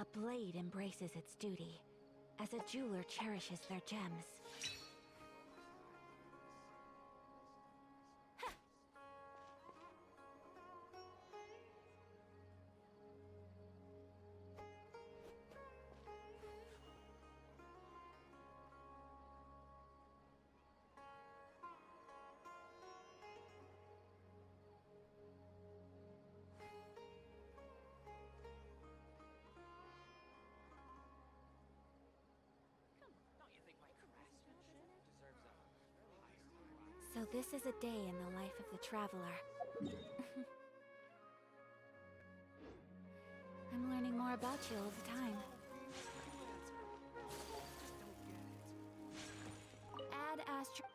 A blade embraces its duty, as a jeweler cherishes their gems. So this is a day in the life of the traveler. I'm learning more about you all the time. Add astro...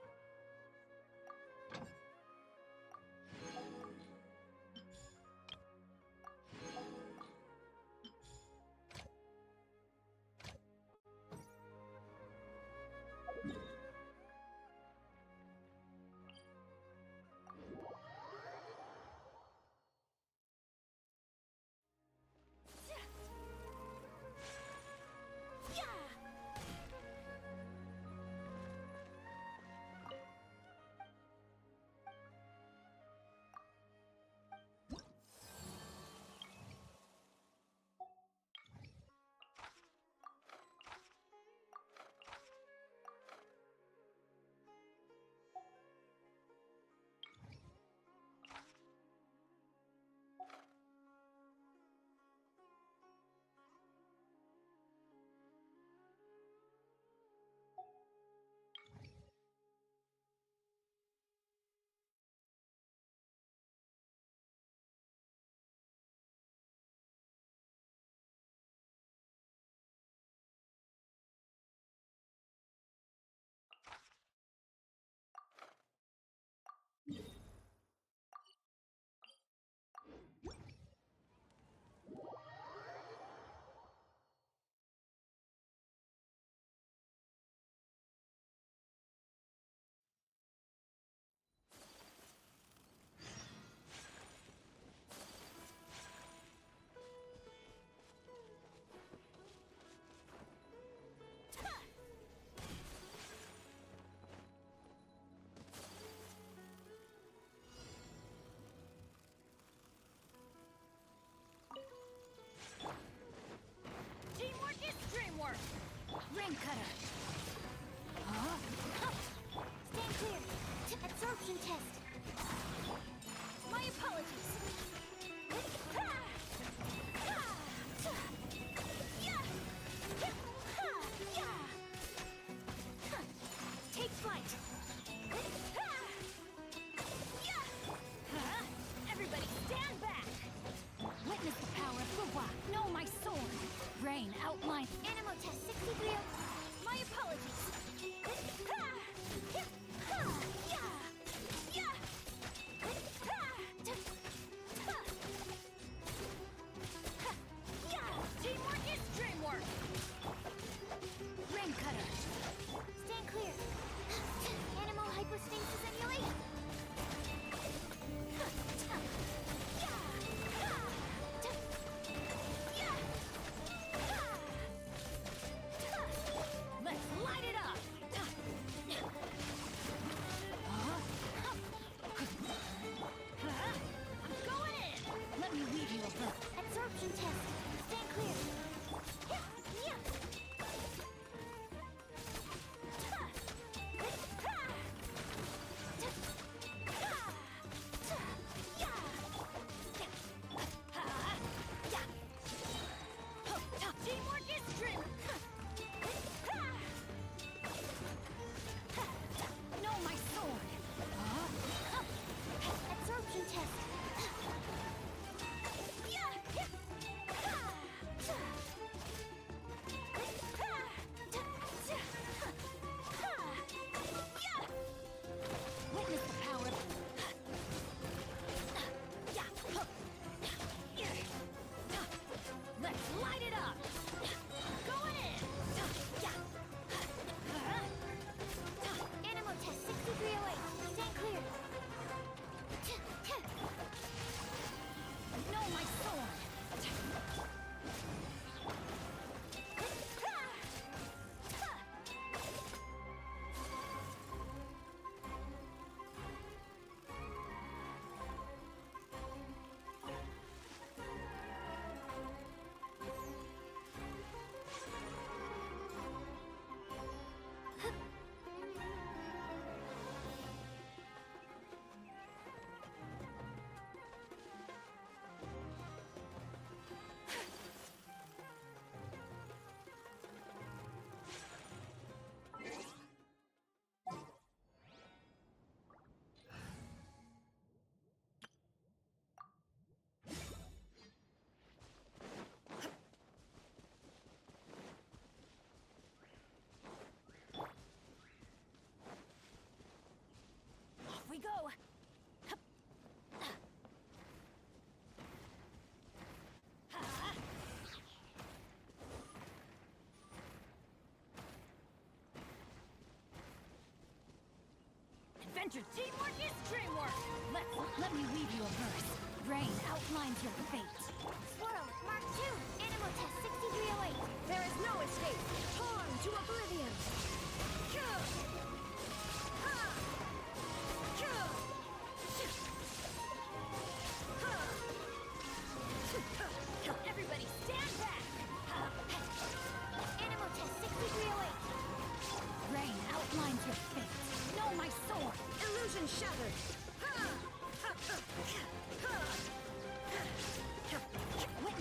Teamwork is dreamwork! Ring cutter! Huh? Stand clear! Absorption test! My apologies! Take flight! Everybody stand back! Witness the power of Fuwa! Know my sword! Rain outline! Animal test 63. My apologies! Teamwork is dreamwork! Ring cutter! Stand clear! Animal hypostasis emulate! Let's light it Adventure teamwork is dreamwork! Let me weave you a verse. Rain outlines your fate. Swirl, Mark 2, Animal Test 6308. There is no escape. Torn to oblivion. Everybody stand back! Animal Test 6308. Rain outlines your fate. Know my sword! Illusion shattered. Witness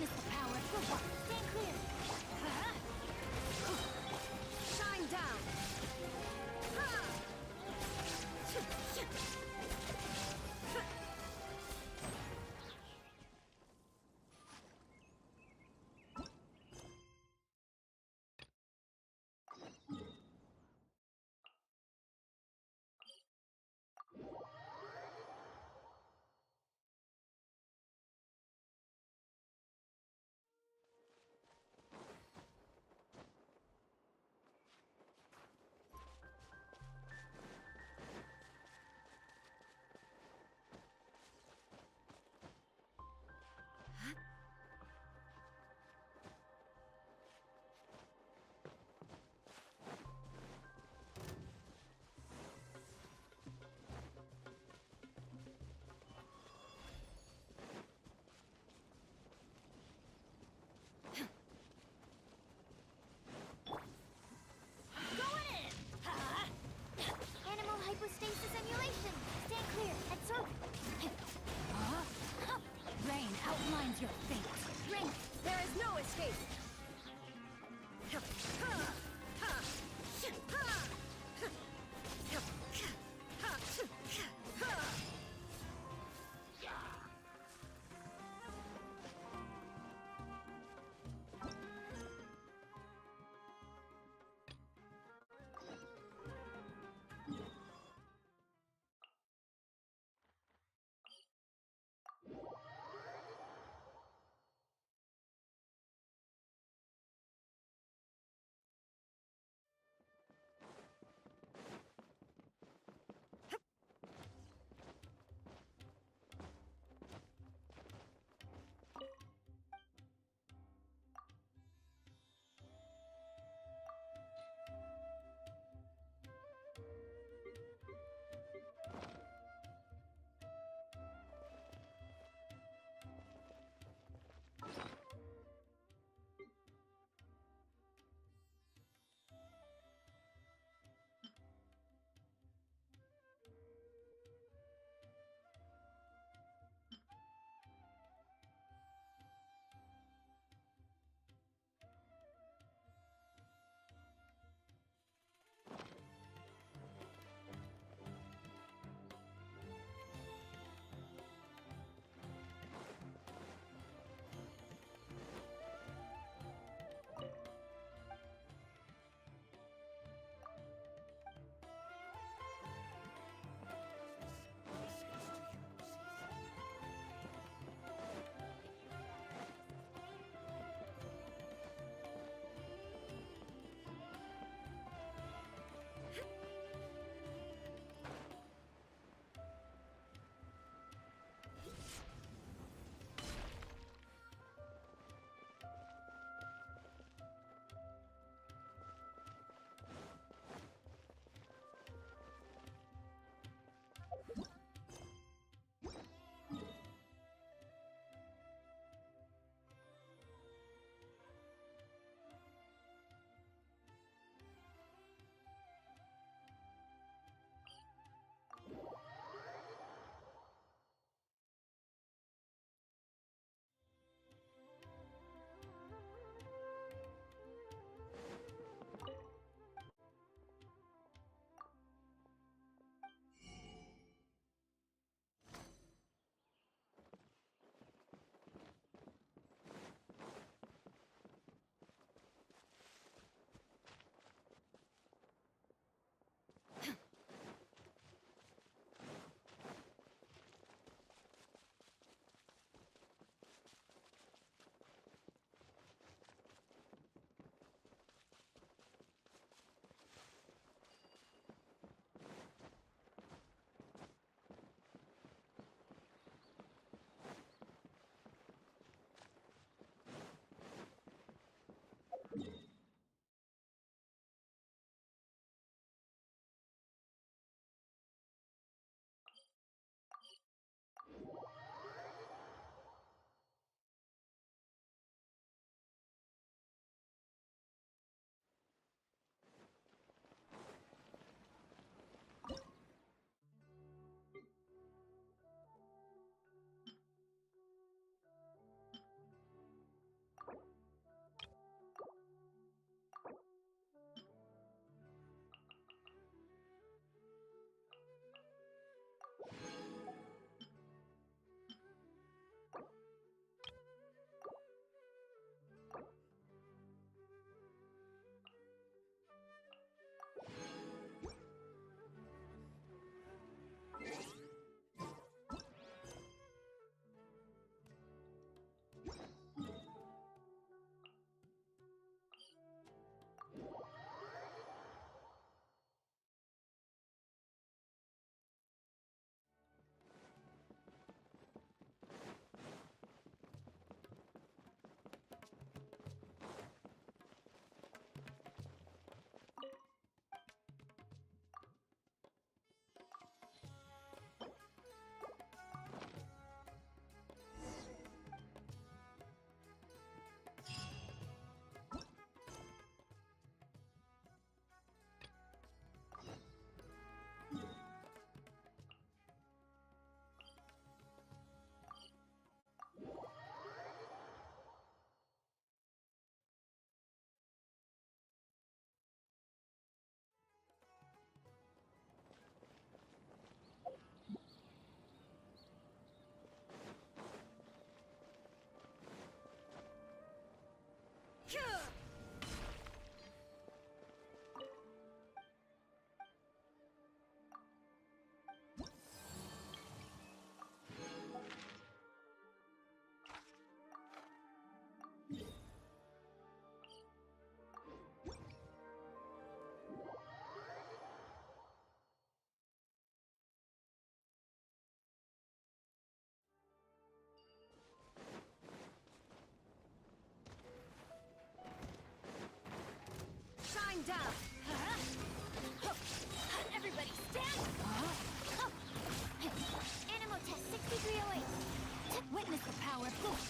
down. Everybody stand! Animal test 6308. Witness the power of God.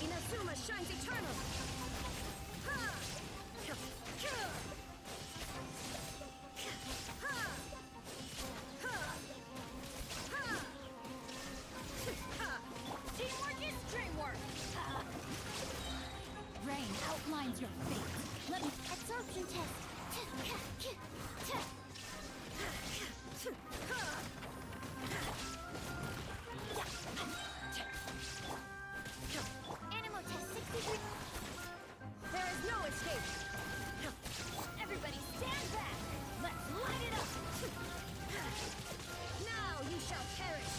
Inazuma shines eternal. Ha! Teamwork is dreamwork! Rain outlines your fate. Let me... Absorption test. Animal test 63. There is no escape. Everybody stand back! Let's light it up! Now you shall perish.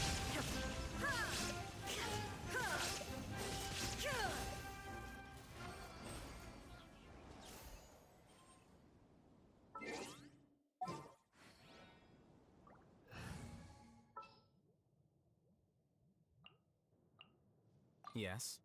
Yes.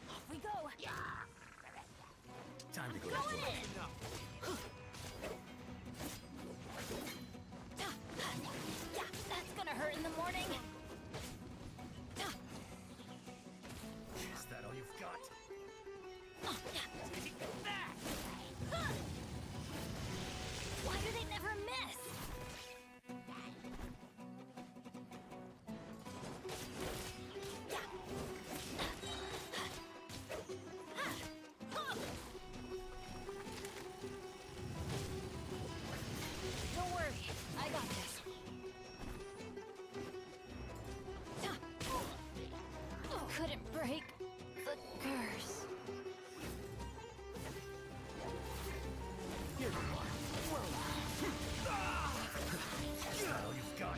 Off we go! Time to go. Going in! Yeah, that's gonna hurt in the morning. Is that all you've got? Take that! Why do they never miss? Don't worry, I got this. Couldn't break the curse. Here you are. Is that all you've got?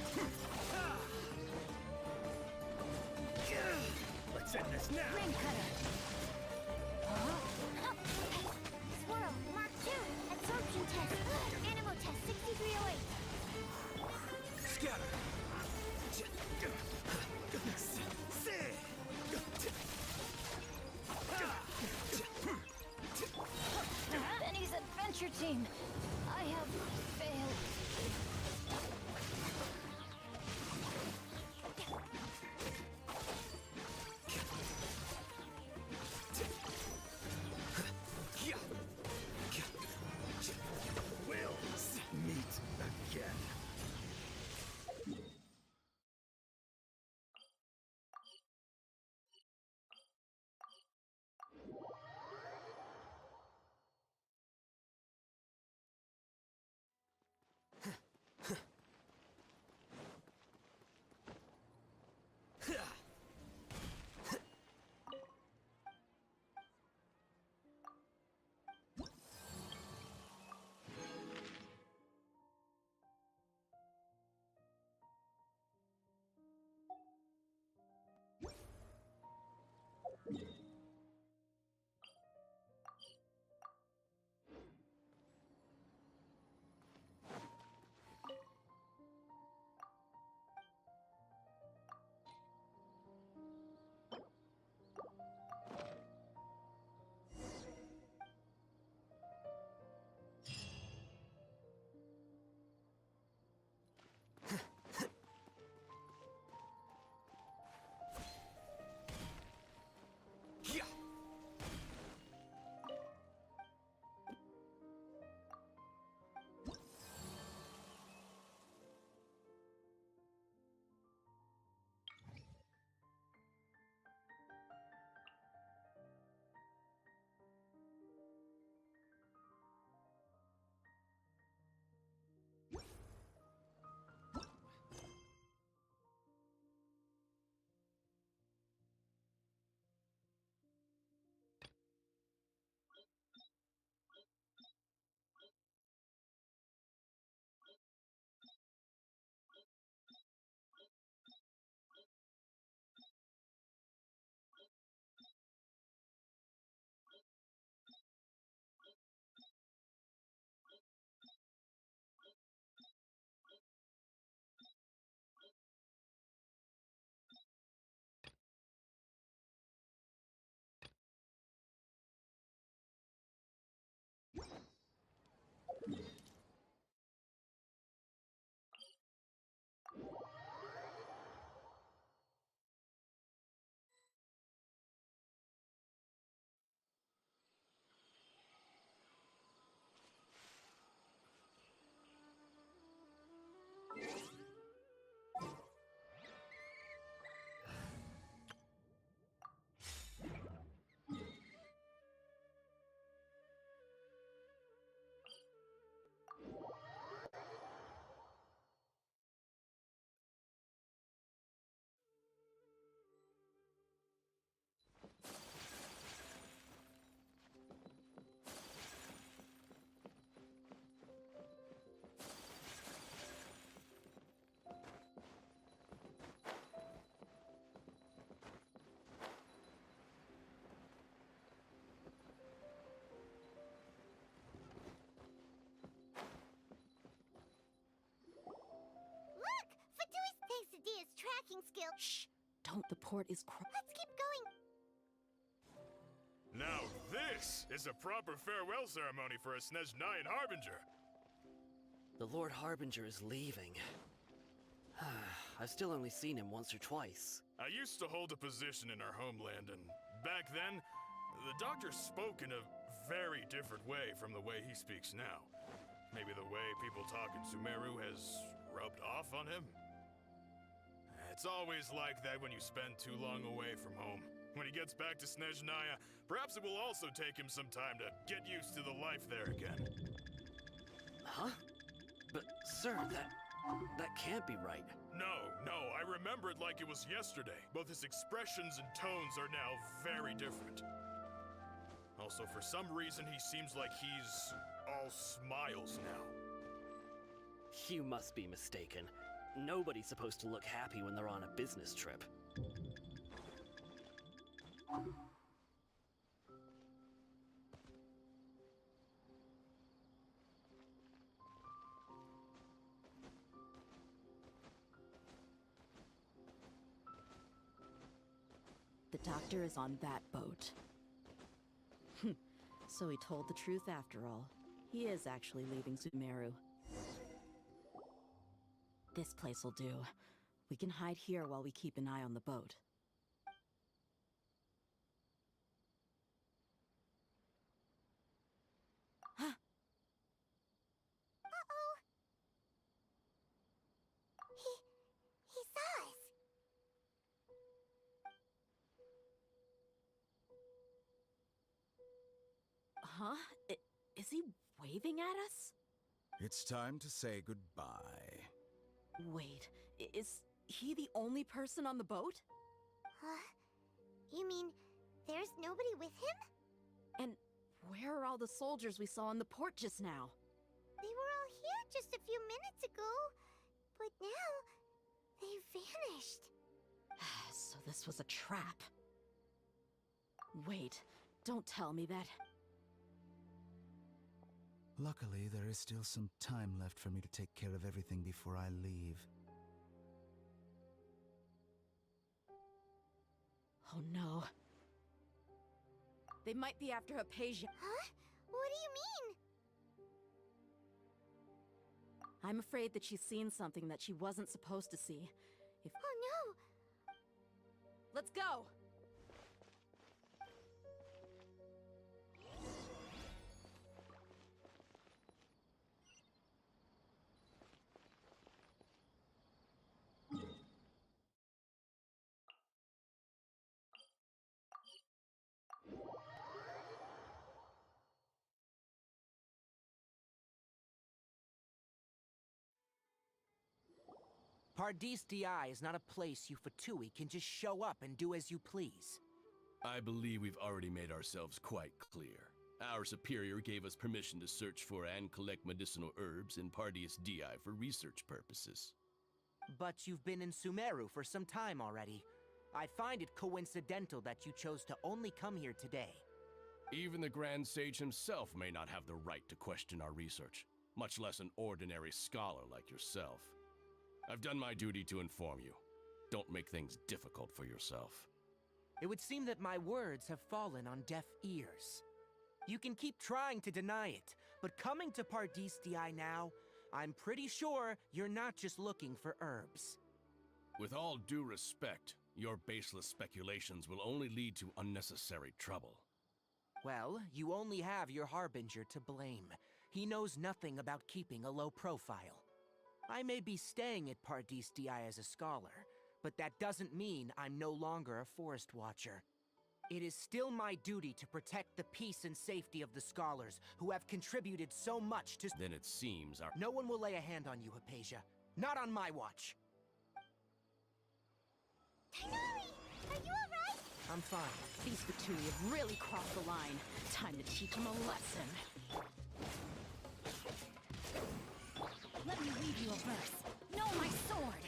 Let's end this now. Rain cutter. Swirl, Mark 2. Absorption test. Animal test 6308. Scatter. Benny's adventure team. I have failed. skill. Shh! Don't, the port is Let's keep going. Now this is a proper farewell ceremony for a Snezhnayan Harbinger. The Lord Harbinger is leaving. I've still only seen him once or twice. I used to hold a position in our homeland, and back then, the doctor spoke in a very different way from the way he speaks now. Maybe the way people talk in Sumeru has rubbed off on him? It's always like that when you spend too long away from home. When he gets back to Snezhnaya, perhaps it will also take him some time to get used to the life there again. Huh? But, sir, that can't be right. No, I remember it like it was yesterday. Both his expressions and tones are now very different. Also, for some reason, he seems like he's all smiles now. You must be mistaken. Nobody's supposed to look happy when they're on a business trip. The doctor is on that boat. So he told the truth after all. He is actually leaving Sumeru. This place will do. We can hide here while we keep an eye on the boat. Uh-oh. He saw us. Huh? Is he waving at us? It's time to say goodbye. Wait, is he the only person on the boat? You mean there's nobody with him? And where are all the soldiers we saw in the port just now? They were all here just a few minutes ago, but now they've vanished. So this was a trap. Wait, don't tell me that. Luckily, there is still some time left for me to take care of everything before I leave. Oh no. They might be after Hypatia. Huh? What do you mean? I'm afraid that she's seen something that she wasn't supposed to see. If Oh no! Let's go! Pardis Di is not a place you Fatui can just show up and do as you please. I believe we've already made ourselves quite clear. Our superior gave us permission to search for and collect medicinal herbs in Pardius Di for research purposes. But you've been in Sumeru for some time already. I find it coincidental that you chose to only come here today. Even the Grand Sage himself may not have the right to question our research, much less an ordinary scholar like yourself. I've done my duty to inform you. Don't make things difficult for yourself. It would seem that my words have fallen on deaf ears. You can keep trying to deny it, but coming to Pardis Di now, I'm pretty sure you're not just looking for herbs. With all due respect, your baseless speculations will only lead to unnecessary trouble. Well, you only have your Harbinger to blame. He knows nothing about keeping a low profile. I may be staying at Pardis Di as a scholar, but that doesn't mean I'm no longer a Forest Watcher. It is still my duty to protect the peace and safety of the scholars who have contributed so much to— Then it seems our— No one will lay a hand on you, Hypatia. Not on my watch. Tainari! Are you alright? I'm fine. these Fatui have really crossed the line. Time to teach them a lesson. Let me read you a verse. Know my sword!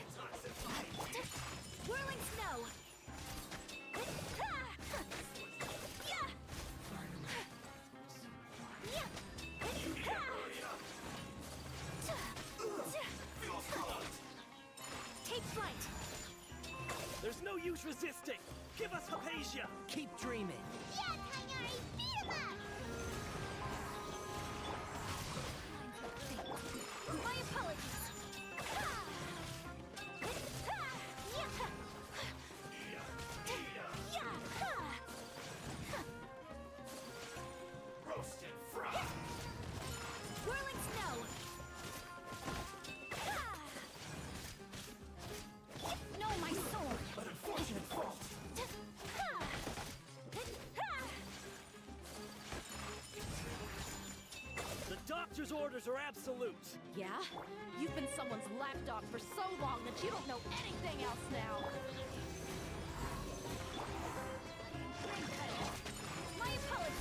Whirling snow! Take flight! resisting! Give us Hypatia! Keep dreaming. Yeah, Tainari, beat him up! My apologies. Roasted fry! Whirling snow. No, my sword. An unfortunate fault! The doctor's orders are absolute! Yeah? You've been someone's lapdog for so long that you don't know anything else now. My apologies.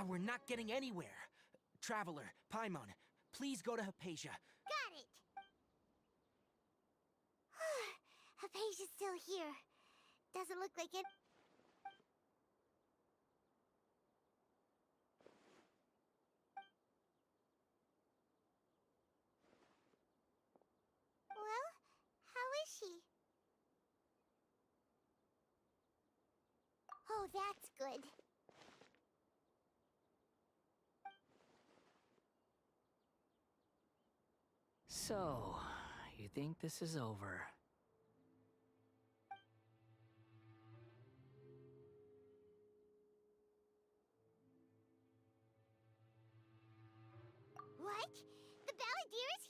We're not getting anywhere. Traveler, Paimon, please go to Hypatia. Got it! Hypatia's still here. Doesn't look like it. Well, how is she? Oh, that's good. So, you think this is over? What? The Balladeer is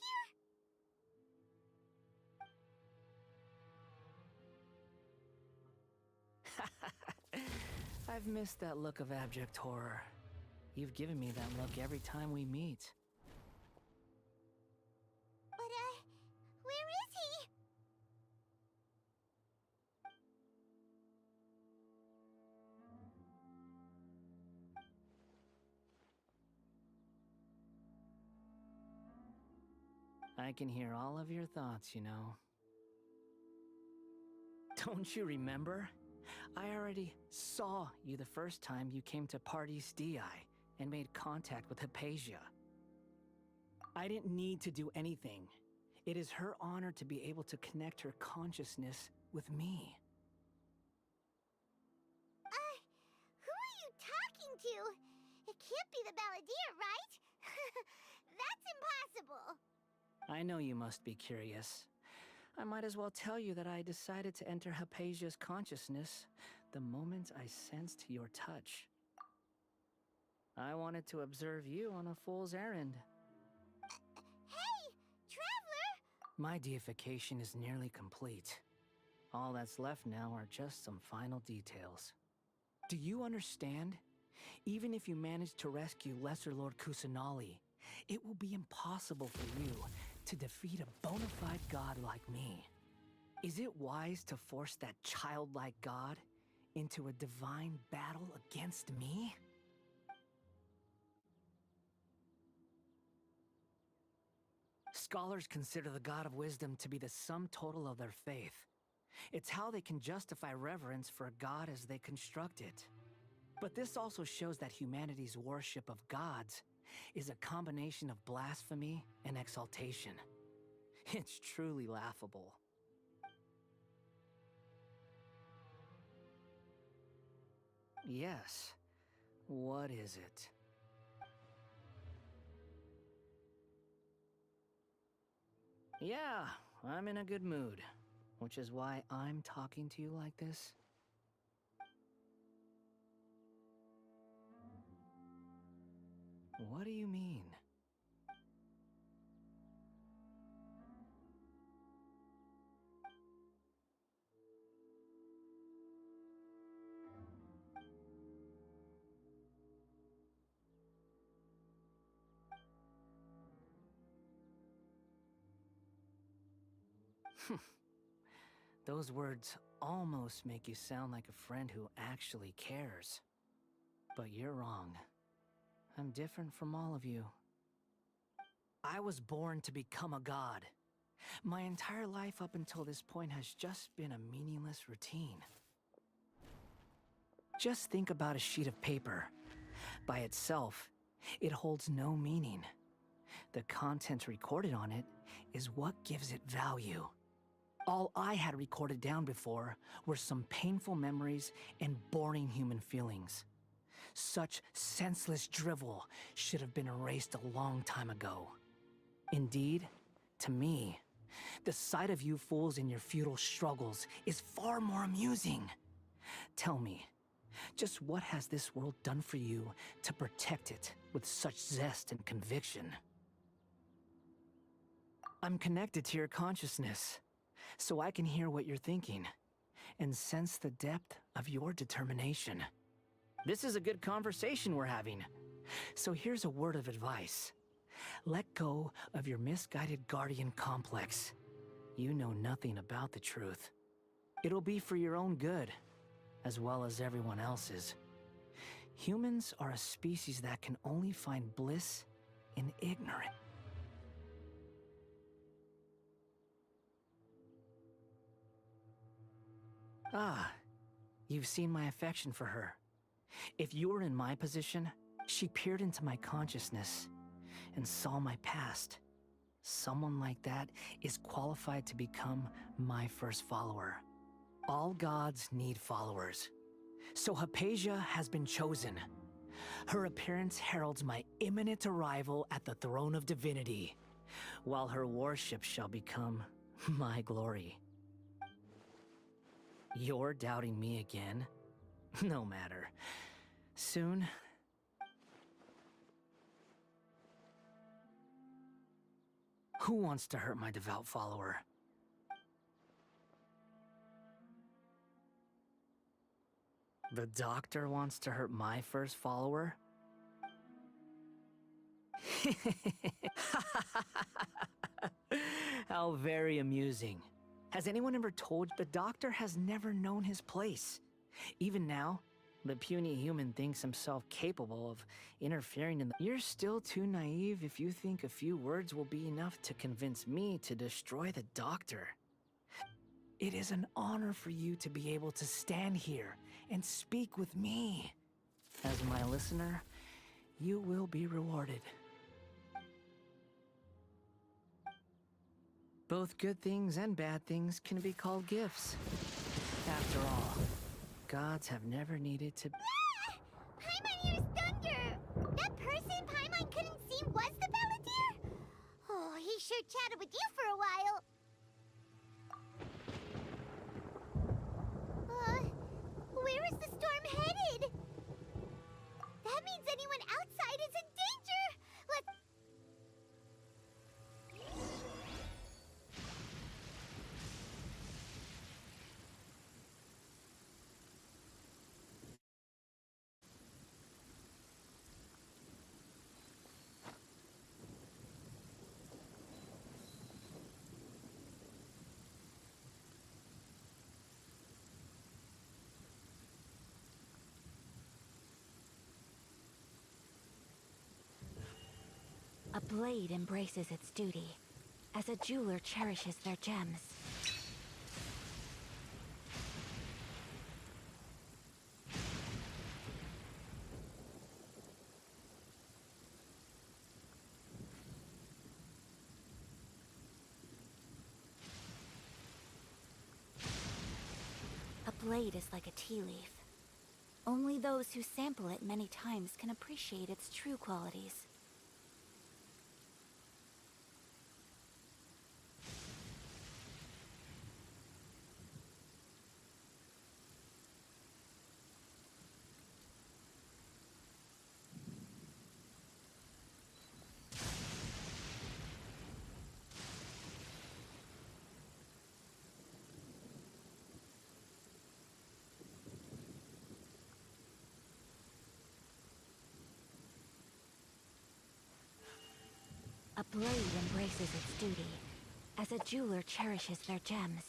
here? I've missed that look of abject horror. You've given me that look every time we meet. But, where is he? I can hear all of your thoughts, you know. Don't you remember? I already saw you the first time you came to Party's DI and made contact with Hypatia. I didn't need to do anything. It is her honor to be able to connect her consciousness with me. Who are you talking to? It can't be the Balladeer, right? That's impossible. I know you must be curious. I might as well tell you that I decided to enter Hypatia's consciousness the moment I sensed your touch. I wanted to observe you on a fool's errand. Hey, Traveler! My deification is nearly complete. All that's left now are just some final details. Do you understand? Even if you manage to rescue Lesser Lord Kusanali, it will be impossible for you to defeat a bona fide god like me. Is it wise to force that childlike god into a divine battle against me? Scholars consider the God of Wisdom to be the sum total of their faith. It's how they can justify reverence for a god as they construct it. But this also shows that humanity's worship of gods is a combination of blasphemy and exaltation. It's truly laughable. Yes. What is it? Yeah, I'm in a good mood, which is why I'm talking to you like this. What do you mean? Those words almost make you sound like a friend who actually cares. But you're wrong. I'm different from all of you. I was born to become a god. My entire life up until this point has just been a meaningless routine. Just think about a sheet of paper. By itself, it holds no meaning. The content recorded on it is what gives it value. All I had recorded down before were some painful memories and boring human feelings. Such senseless drivel should have been erased a long time ago. Indeed, to me, the sight of you fools in your futile struggles is far more amusing. Tell me, just what has this world done for you to protect it with such zest and conviction? I'm connected to your consciousness, so I can hear what you're thinking, and sense the depth of your determination. This is a good conversation we're having. So here's a word of advice. Let go of your misguided guardian complex. You know nothing about the truth. It'll be for your own good, as well as everyone else's. Humans are a species that can only find bliss in ignorance. Ah, you've seen my affection for her. If you were in my position, she peered into my consciousness and saw my past. Someone like that is qualified to become my first follower. All gods need followers. So Hypatia has been chosen. Her appearance heralds my imminent arrival at the throne of divinity, while her worship shall become my glory. You're doubting me again? No matter. Soon... Who wants to hurt my devout follower? The doctor wants to hurt my first follower? How very amusing. Has anyone ever told you the doctor has never known his place? Even now, the puny human thinks himself capable of interfering in the... You're still too naive if you think a few words will be enough to convince me to destroy the doctor. It is an honor for you to be able to stand here and speak with me. As my listener, you will be rewarded. Both good things and bad things can be called gifts. After all, gods have never needed to... Ah! Paimon used thunder! That person Paimon couldn't see was the Balladeer? Oh, he sure chatted with you for a while. Where is the storm headed? That means anyone outside is in danger! Let's... A blade embraces its duty, as a jeweler cherishes their gems. A blade is like a tea leaf. Only those who sample it many times can appreciate its true qualities. A blade embraces its duty, as a jeweler cherishes their gems.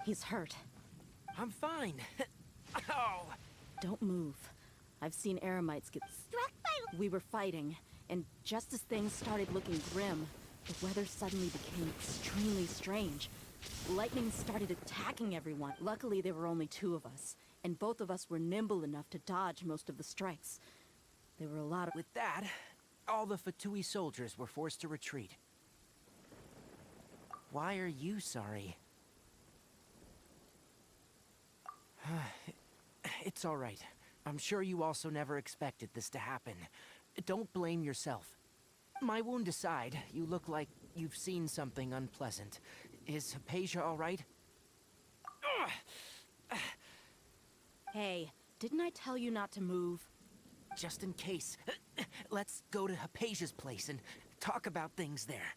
He's hurt. I'm fine. Ow! Don't move. I've seen Eremites get Struck by... We were fighting, and just as things started looking grim, the weather suddenly became extremely strange. Lightning started attacking everyone. Luckily, there were only 2 of us, and both of us were nimble enough to dodge most of the strikes. There were a lot of... With that, all the Fatui soldiers were forced to retreat. Why are you sorry? It's all right. I'm sure you also never expected this to happen. Don't blame yourself. My wound aside, you look like you've seen something unpleasant. Is Hypatia all right? Hey, didn't I tell you not to move? Just in case, let's go to Hypatia's place and talk about things there.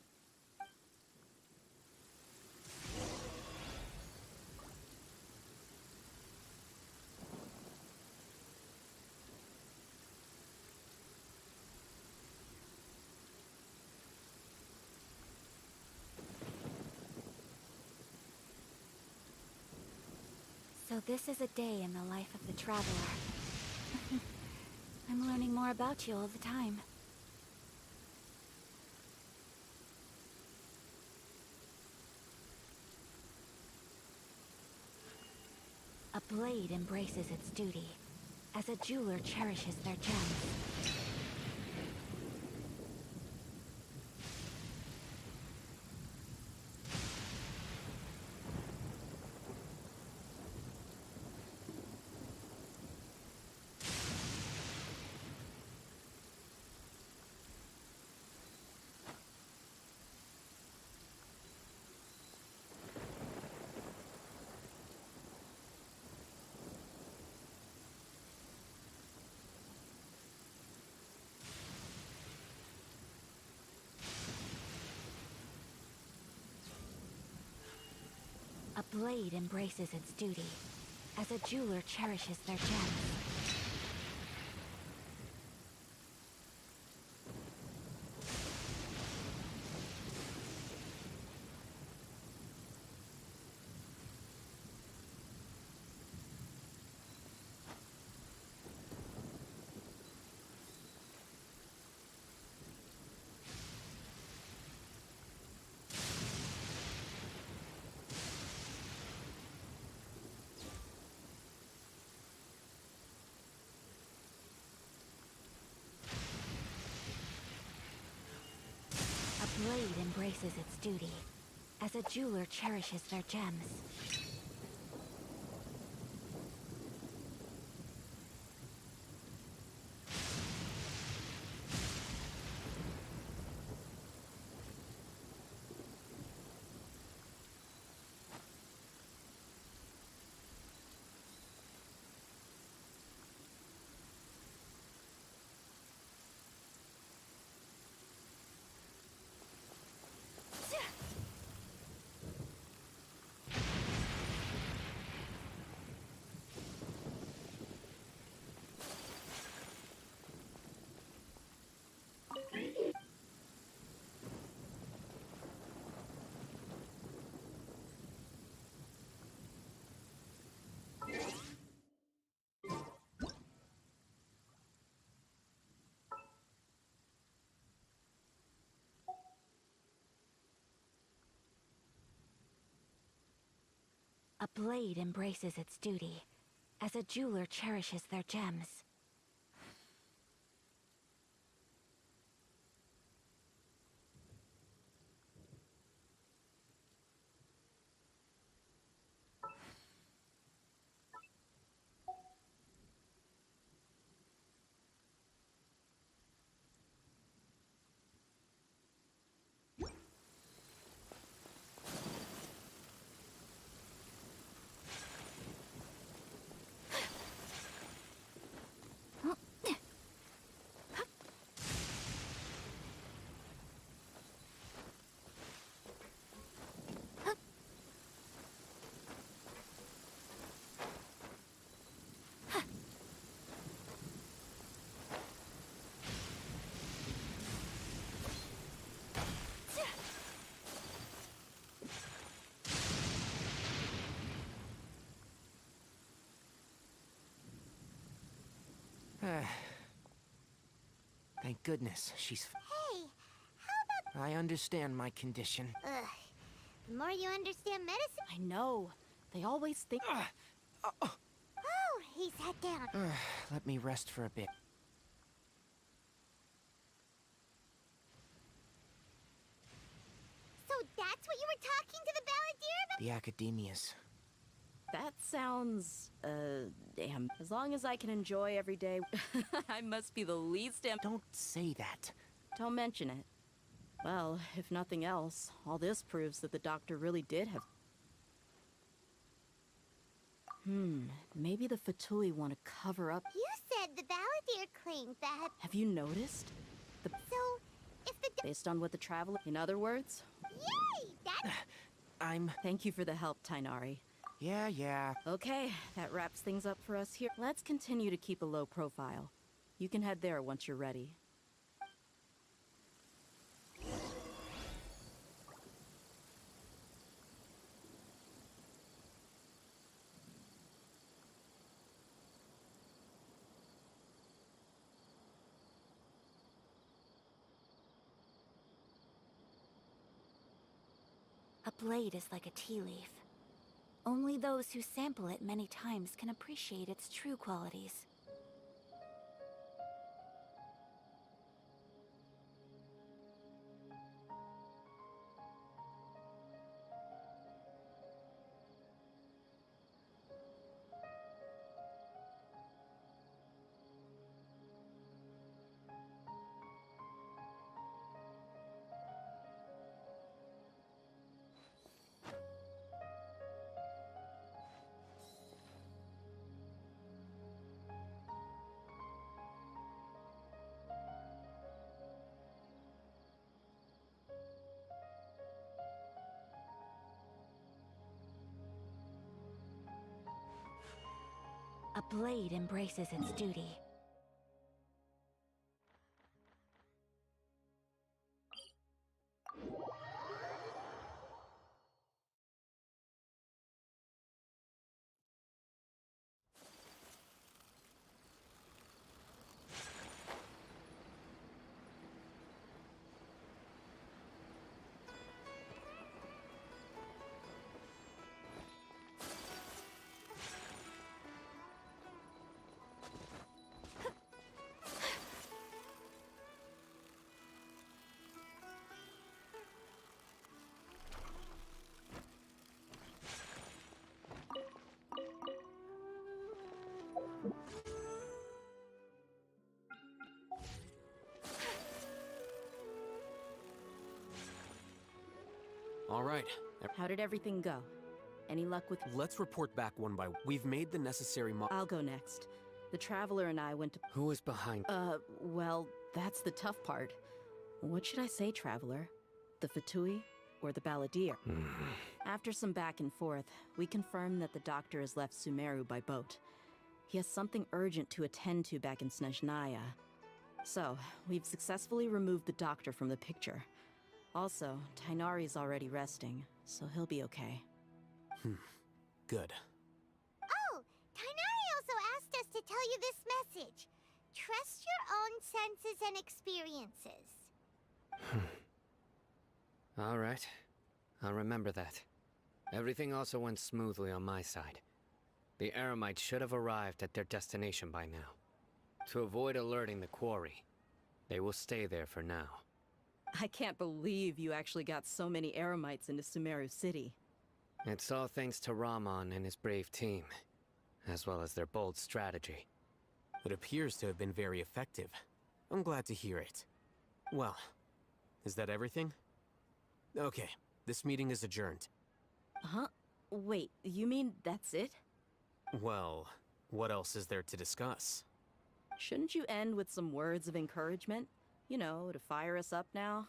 So this is a day in the life of the Traveler. I'm learning more about you all the time. A blade embraces its duty, as a jeweler cherishes their gems. A blade embraces its duty, as a jeweler cherishes their gems. A blade embraces its duty, as a jeweler cherishes their gems. A blade embraces its duty, as a jeweler cherishes their gems. Thank goodness she's. Hey, how about... I understand my condition. Ugh. The more you understand medicine... I know. They always think. Oh, he sat down. Let me rest for a bit. So that's what you were talking to the balladeer about? The academias. That sounds, damn. As long as I can enjoy every day, I must be the least Don't say that. Don't mention it. Well, if nothing else, all this proves that the doctor really did have... Maybe the Fatui want to cover up... You said the balladeer claimed that... Have you noticed? So, if the... Based on what the traveler... In other words? Yay! That's... Thank you for the help, Tainari. Yeah. Okay, that wraps things up for us here. Let's continue to keep a low profile. You can head there once you're ready. A blade is like a tea leaf. Only those who sample it many times can appreciate its true qualities. A blade embraces its duty. All right. How did everything go? Any luck with... Let's report back one by one. We've made the necessary I'll go next. The Traveler and I went to... Who is behind? Well, that's the tough part. What should I say, Traveler? The Fatui or the Balladeer? After some back and forth, we confirmed that the doctor has left Sumeru by boat. He has something urgent to attend to back in Snezhnaya. So, we've successfully removed the doctor from the picture. Also, Tainari's already resting, so he'll be okay. Good. Oh, Tainari also asked us to tell you this message. Trust your own senses and experiences. All right. I'll remember that. Everything also went smoothly on my side. The Eremites should have arrived at their destination by now. To avoid alerting the quarry, they will stay there for now. I can't believe you actually got so many Eremites into Sumeru City. It's all thanks to Rahman and his brave team, as well as their bold strategy. It appears to have been very effective. I'm glad to hear it. Well, is that everything? Okay, this meeting is adjourned. Huh? Wait, you mean that's it? Well, what else is there to discuss? Shouldn't you end with some words of encouragement? You know, to fire us up now?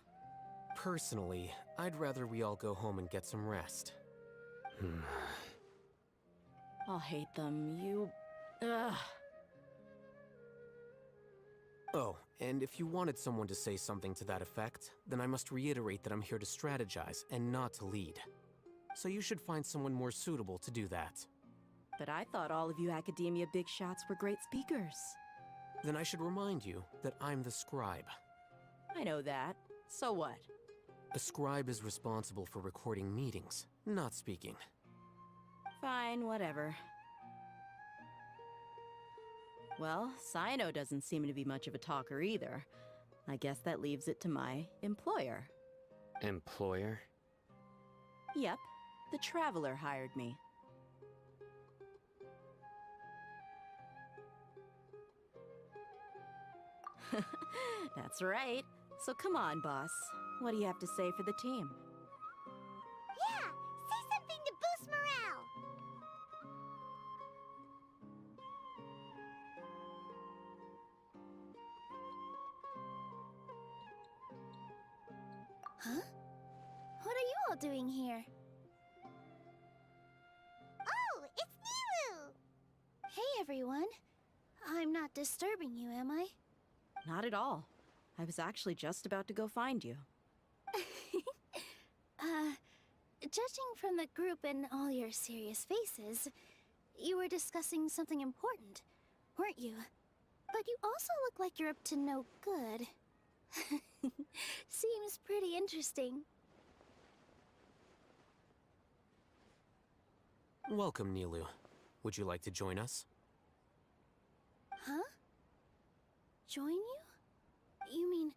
Personally, I'd rather we all go home and get some rest. I'll hate them, you... Ugh. Oh, and if you wanted someone to say something to that effect, then I must reiterate that I'm here to strategize and not to lead. So you should find someone more suitable to do that. But I thought all of you academia big shots were great speakers. Then I should remind you that I'm the scribe. I know that. So what? A scribe is responsible for recording meetings, not speaking. Fine, whatever. Well, Sino doesn't seem to be much of a talker either. I guess that leaves it to my employer. Employer? Yep, the Traveler hired me. That's right. So come on, boss. What do you have to say for the team? Yeah, say something to boost morale. Huh? What are you all doing here? Oh, it's Nilu! Hey, everyone. I'm not disturbing you, am I? Not at all. I was actually just about to go find you. Judging from the group and all your serious faces, you were discussing something important, weren't you? But you also look like you're up to no good. Seems pretty interesting. Welcome, Nilu. Would you like to join us? Huh? Join you? You mean,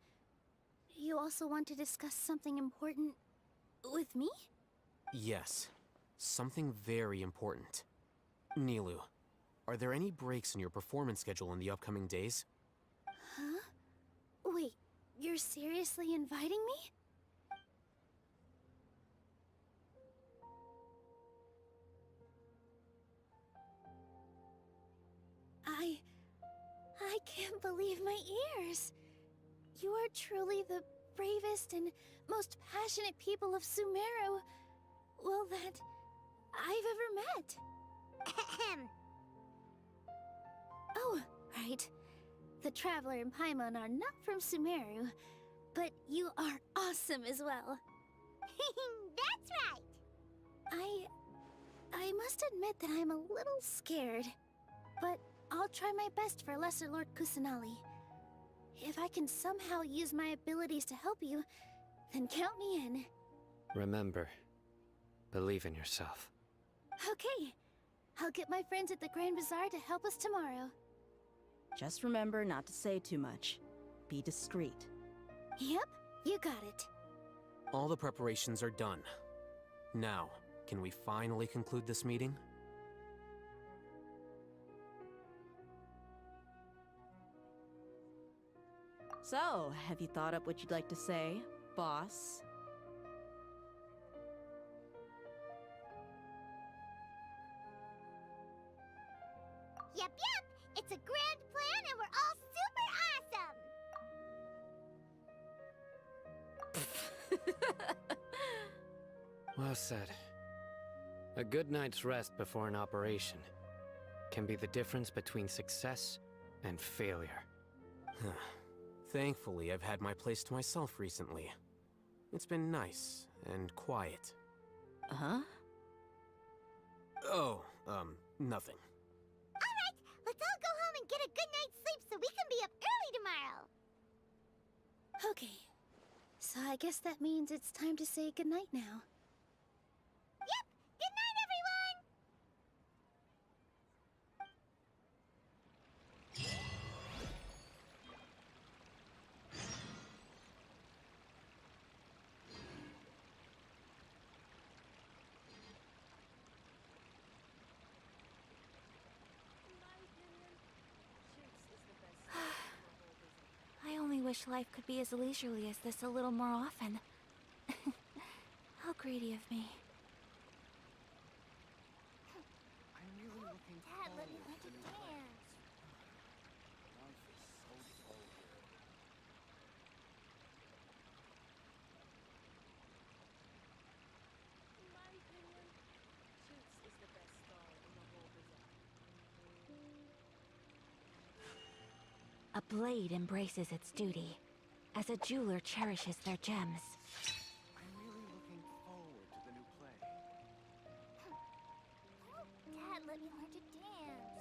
you also want to discuss something important with me? Yes. Something very important. Nilu, are there any breaks in your performance schedule in the upcoming days? Huh? Wait, you're seriously inviting me? I can't believe my ears. You are truly the bravest and most passionate people of Sumeru, well, that I've ever met. Ahem. Oh, right. The Traveler and Paimon are not from Sumeru, but you are awesome as well. That's right. I must admit that I'm a little scared, but I'll try my best for Lesser Lord Kusanali. If I can somehow use my abilities to help you, then count me in. Remember, believe in yourself. Okay, I'll get my friends at the Grand Bazaar to help us tomorrow. Just remember not to say too much. Be discreet. Yep, you got it. All the preparations are done. Now, can we finally conclude this meeting? So, have you thought up what you'd like to say, boss? Yep. It's a grand plan and we're all super awesome. Well said. A good night's rest before an operation can be the difference between success and failure. Thankfully, I've had my place to myself recently. It's been nice and quiet. Uh-huh? Oh, nothing. Alright, let's all go home and get a good night's sleep so we can be up early tomorrow. Okay, so I guess that means it's time to say goodnight now. Yep, good night, everyone! I only wish life could be as leisurely as this a little more often. How greedy of me. I'm really looking Dad, let me let you dance. Life is so full here. In my opinion, Shoots is the best star in the whole bazaar. A blade embraces its duty, as a jeweler cherishes their gems. I'm really looking forward to the new play. Dad, let me learn to dance.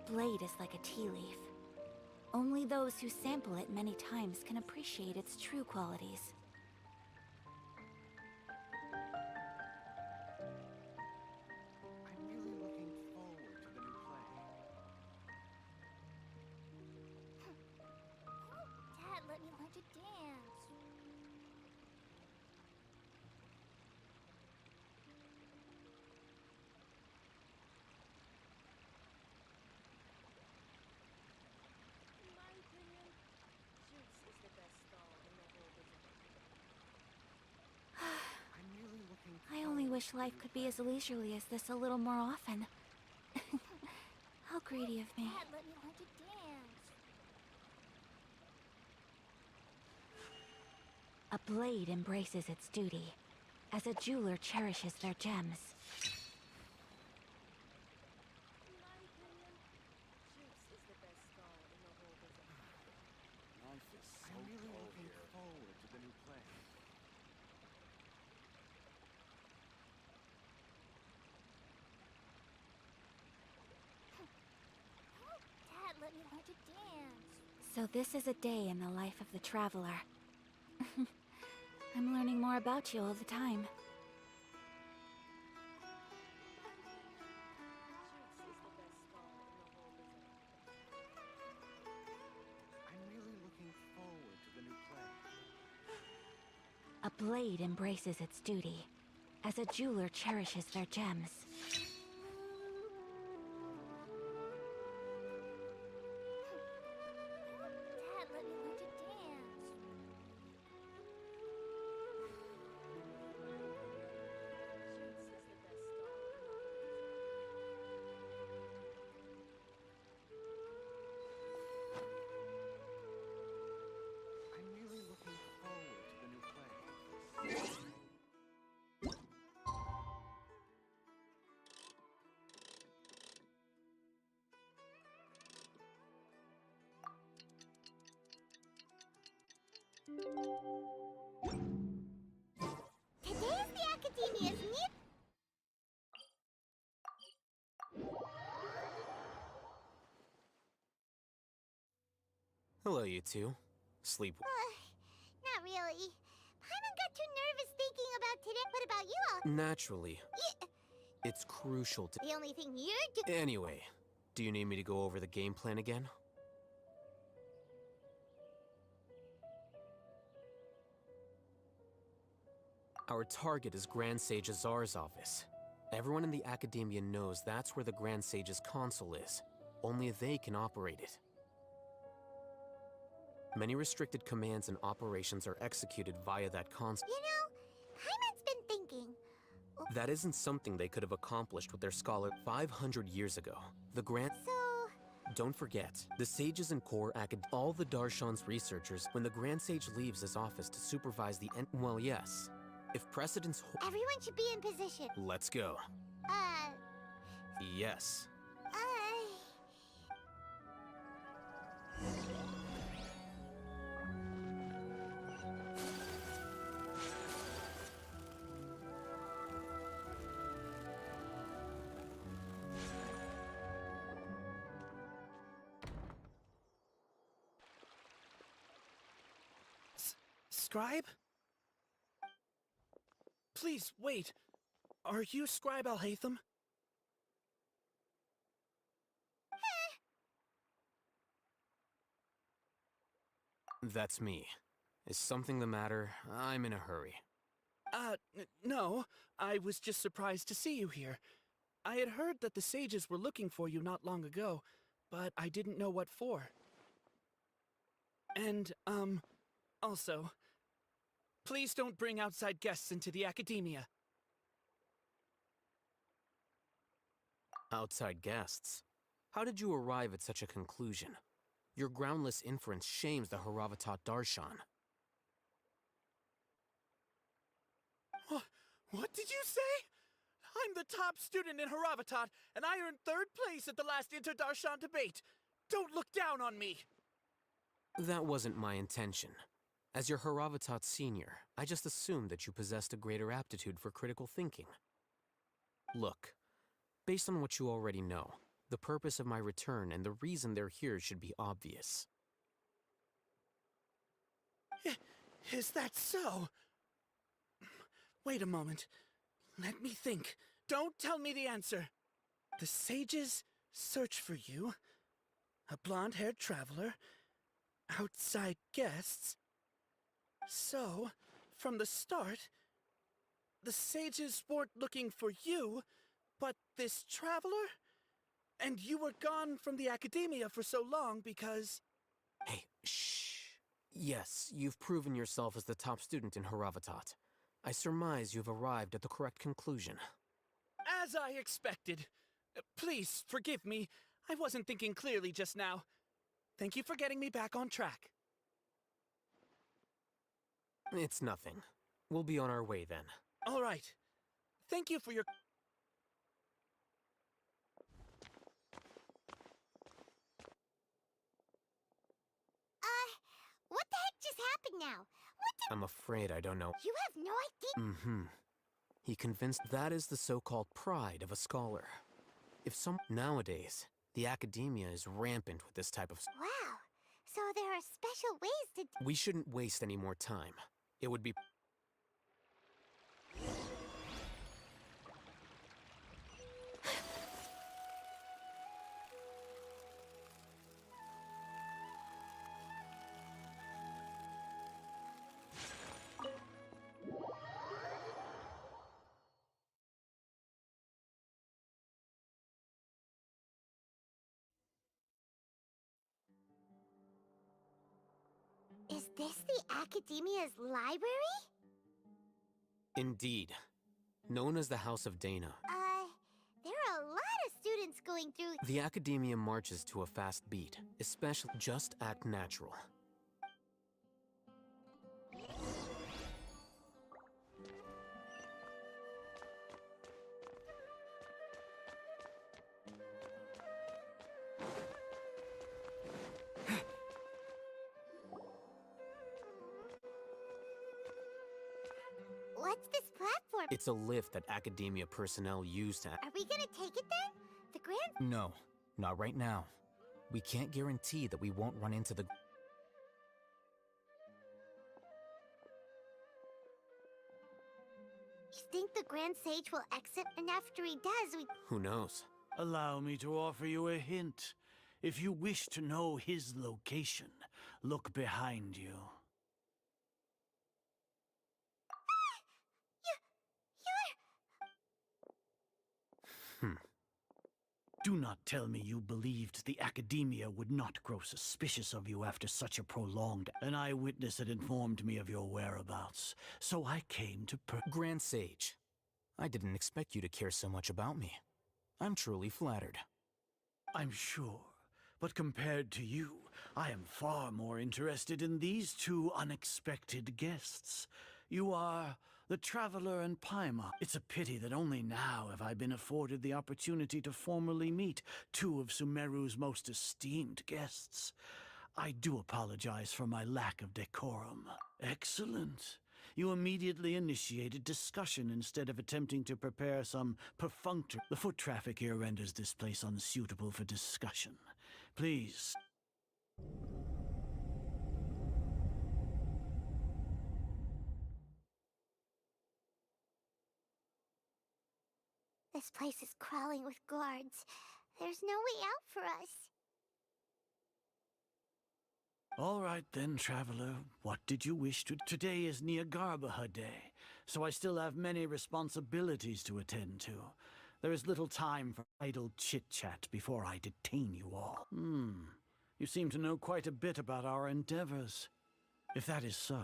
blade is like a tea leaf. Only those who sample it many times can appreciate its true qualities. I'm really looking forward to the new play. Dad, let me learn to dance. In my opinion, Juice is the best stall in the whole business. I'm really looking I only wish life could be as leisurely as this a little more often. How greedy of me. Dad, let me learn to dance. A blade embraces its duty, as a jeweler cherishes their gems. In my opinion, Juice is the best stall in the whole business. Life is so I'm really cold looking here. forward to the new play. Dad, let me learn to dance. So this is a day in the life of the traveler. I'm learning more about you all the time. Juice is the best stall in the whole business. I'm really looking forward to the new play. A blade embraces its duty, as a jeweler cherishes their gems. Dad, let me learn to dance. Juice is the best stall in the whole business. I'm really looking forward to the new play. Today's the Academia's new... Hello, you two. Sleep. Not really. Paimon got too nervous thinking about today. What about you all? Naturally. It's crucial to. The only thing you're doing... Anyway, do you need me to go over the game plan again? Our target is Grand Sage Azar's office. Everyone in the Academia knows that's where the Grand Sage's console is. Only they can operate it. Many restricted commands and operations are executed via that console. You know, Paimon's been thinking. That isn't something they could have accomplished with their scholar 500 years ago. The Grand... So... Don't forget, the sages and core all the Darshan's researchers, when the Grand Sage leaves his office to supervise the well, yes. If precedence Everyone should be in position. Let's go. Yes. Scribe? Please, wait. Are you Scribe Alhaitham? That's me. Is something the matter? I'm in a hurry. No. I was just surprised to see you here. I had heard that the sages were looking for you not long ago, but I didn't know what for. And, also, please don't bring outside guests into the Academia. Outside guests? How did you arrive at such a conclusion? Your groundless inference shames the Haravatat Darshan. What did you say? I'm the top student in Haravatat, and I earned 3rd place at the last Inter-Darshan debate. Don't look down on me! That wasn't my intention. As your Haravatat senior, I just assumed that you possessed a greater aptitude for critical thinking. Look, based on what you already know, The purpose of my return and the reason they're here should be obvious. Is that so? Wait a moment. Let me think. Don't tell me the answer. The sages search for you. A blonde-haired traveler. Outside guests. So, from the start, the sages weren't looking for you, but this traveler? And you were gone from the academia for so long because... Hey, shh. Yes, you've proven yourself as the top student in Haravatat. I surmise you've arrived at the correct conclusion. As I expected. Please, forgive me. I wasn't thinking clearly just now. Thank you for getting me back on track. It's nothing. We'll be on our way then. All right. Thank you for your... What the heck just happened now? I'm afraid I don't know. You have no idea? Mm-hmm. He convinced that is the so-called pride of a scholar. Nowadays, the academia is rampant with this type of... Wow. So there are special ways to... We shouldn't waste any more time. It would be... Is this the Academia's library? Indeed. Known as the House of Dana, There are a lot of students going through... the academia marches to a fast beat, especially just act natural. What's this platform? It's a lift that academia personnel use to... Are we gonna take it then? The Grand... No, not right now. We can't guarantee that we won't run into the... You think the Grand Sage will exit? And after he does, we... Who knows? Allow me to offer you a hint. If you wish to know his location, look behind you. Do not tell me you believed the Academia would not grow suspicious of you after such a prolonged... An eyewitness had informed me of your whereabouts, so I came to Grand Sage, I didn't expect you to care so much about me. I'm truly flattered. I'm sure, but compared to you, I am far more interested in these two unexpected guests. You are the Traveler and Paimon. It's a pity that only now have I been afforded the opportunity to formally meet two of Sumeru's most esteemed guests. I do apologize for my lack of decorum. Excellent. You immediately initiated discussion instead of attempting to prepare some perfunctory... The foot traffic here renders this place unsuitable for discussion. Please... This place is crawling with guards. There's no way out for us. All right then, Traveler. What did you wish to... Today is Niagarbaha Day, so I still have many responsibilities to attend to. There is little time for idle chit-chat before I detain you all. You seem to know quite a bit about our endeavors. If that is so,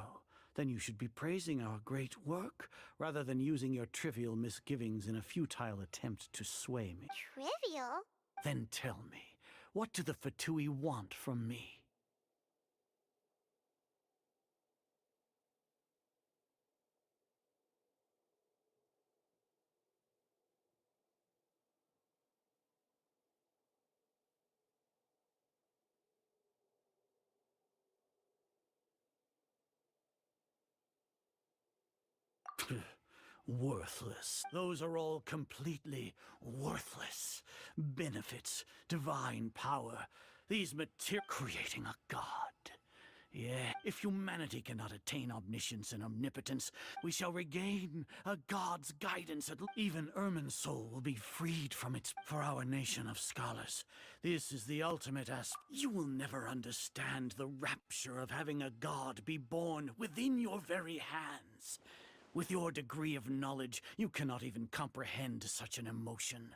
then you should be praising our great work, rather than using your trivial misgivings in a futile attempt to sway me. Trivial? Then tell me, what do the Fatui want from me? worthless. Those are all completely worthless. Benefits, divine power, these creating a god. Yeah, if humanity cannot attain omniscience and omnipotence, we shall regain a god's guidance. Even Ermin's soul will be freed from its... For our nation of scholars, this is the ultimate You will never understand the rapture of having a god be born within your very hands. With your degree of knowledge, you cannot even comprehend such an emotion.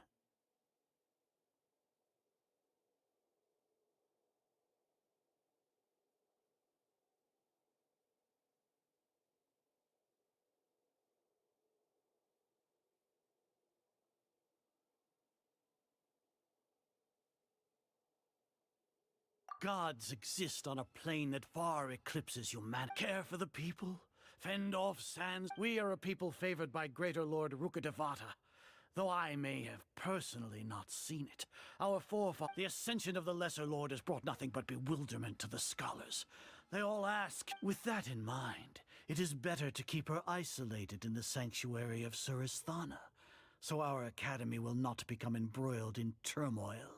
Gods exist on a plane that far eclipses humanity. Care for the people, fend off sands. We are a people favored by Greater Lord Rukkhadevata. Though I may have personally not seen it, our forefathers, the ascension of the Lesser Lord has brought nothing but bewilderment to the scholars. They all ask, with that in mind, it is better to keep her isolated in the sanctuary of Suristhana, so our academy will not become embroiled in turmoil.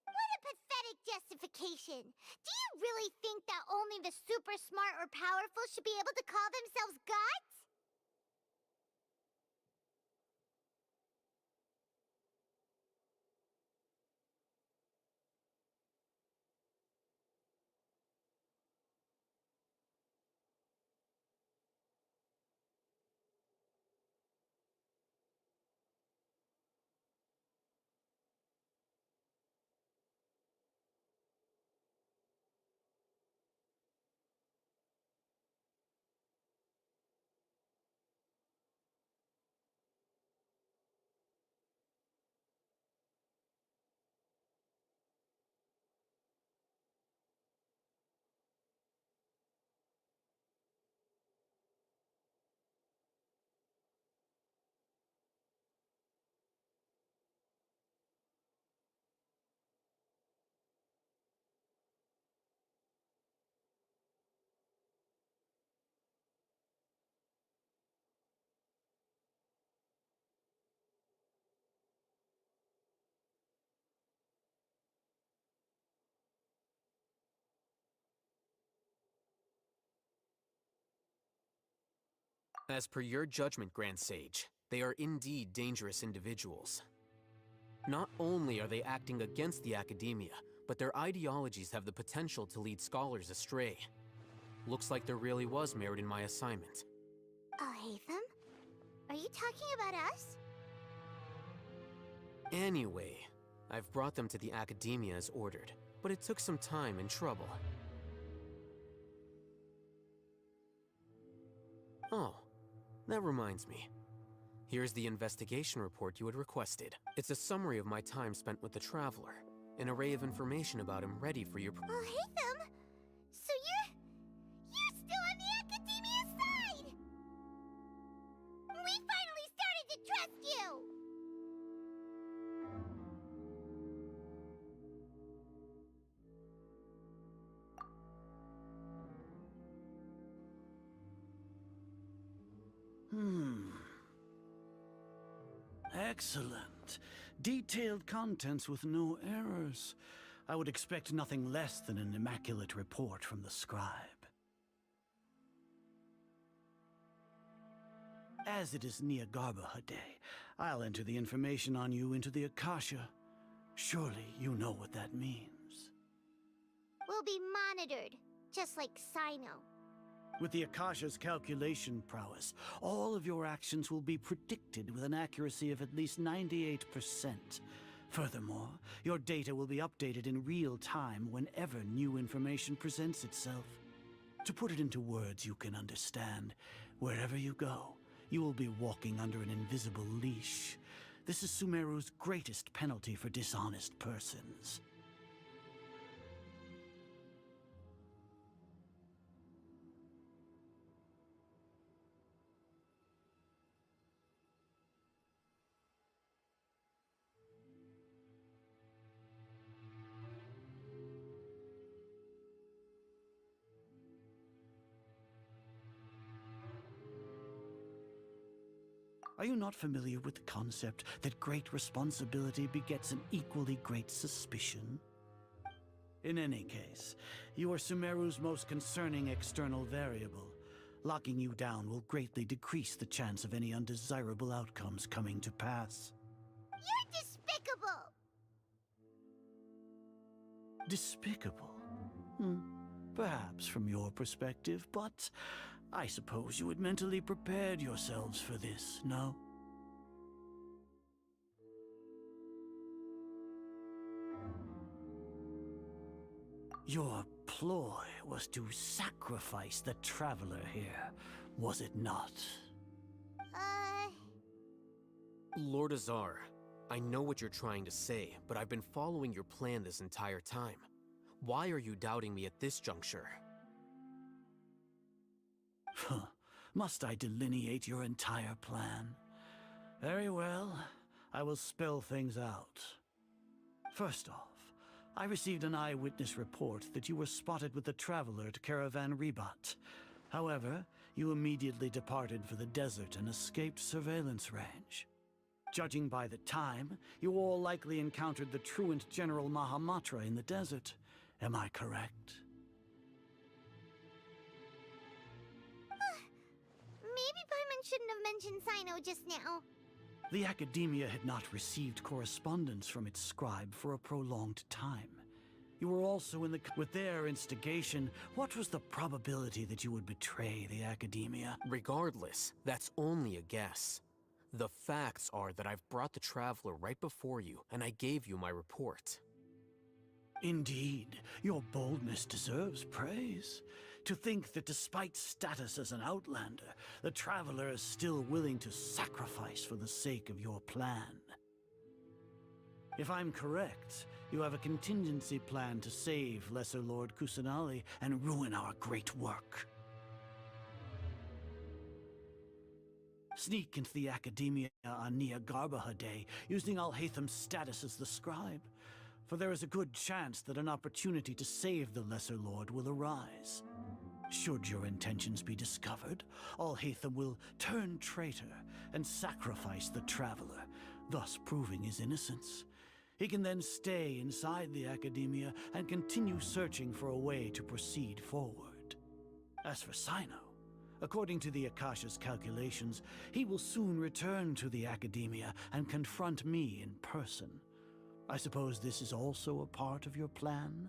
What a pathetic justification. Do you really think that only the super smart or powerful should be able to call themselves gods? As per your judgment, Grand Sage, they are indeed dangerous individuals. Not only are they acting against the academia, but their ideologies have the potential to lead scholars astray. Looks like there really was merit in my assignment. Oh, Hatham? Are you talking about us? Anyway, I've brought them to the academia as ordered, but it took some time and trouble. Oh, that reminds me. Here's the investigation report you had requested. It's a summary of my time spent with the Traveler, an array of information about him ready for your... Oh, Hatham! So you're still on the Academia's side! We finally started to trust you! Excellent. Detailed contents with no errors. I would expect nothing less than an immaculate report from the scribe. As it is Niagarbha Day, I'll enter the information on you into the Akasha. Surely you know what that means. We'll be monitored, just like Sino. With the Akasha's calculation prowess, all of your actions will be predicted with an accuracy of at least 98%. Furthermore, your data will be updated in real time whenever new information presents itself. To put it into words you can understand, wherever you go, you will be walking under an invisible leash. This is Sumeru's greatest penalty for dishonest persons. Are you not familiar with the concept that great responsibility begets an equally great suspicion? In any case, you are Sumeru's most concerning external variable. Locking you down will greatly decrease the chance of any undesirable outcomes coming to pass. You're despicable! Despicable? Perhaps from your perspective, but I suppose you had mentally prepared yourselves for this, no? Your ploy was to sacrifice the traveler here, was it not? Lord Azar, I know what you're trying to say, but I've been following your plan this entire time. Why are you doubting me at this juncture? Must I delineate your entire plan? Very well, I will spell things out. First off, I received an eyewitness report that you were spotted with the traveler at Caravan Rebat. However, you immediately departed for the desert and escaped surveillance range. Judging by the time, you all likely encountered the truant General Mahamatra in the desert. Am I correct? Maybe Paimon shouldn't have mentioned Sino just now. The Academia had not received correspondence from its scribe for a prolonged time. You were also with their instigation. What was the probability that you would betray the Academia? Regardless, that's only a guess. The facts are that I've brought the Traveler right before you, and I gave you my report. Indeed, your boldness deserves praise. To think that despite status as an outlander, the Traveler is still willing to sacrifice for the sake of your plan. If I'm correct, you have a contingency plan to save Lesser Lord Kusanali and ruin our great work. Sneak into the Academia on Nia Garbaha Day, using Alhaitham's status as the scribe. For there is a good chance that an opportunity to save the Lesser Lord will arise. Should your intentions be discovered, Alhaitham will turn traitor and sacrifice the Traveler, thus proving his innocence. He can then stay inside the Academia and continue searching for a way to proceed forward. As for Sino, according to the Akasha's calculations, he will soon return to the Academia and confront me in person. I suppose this is also a part of your plan?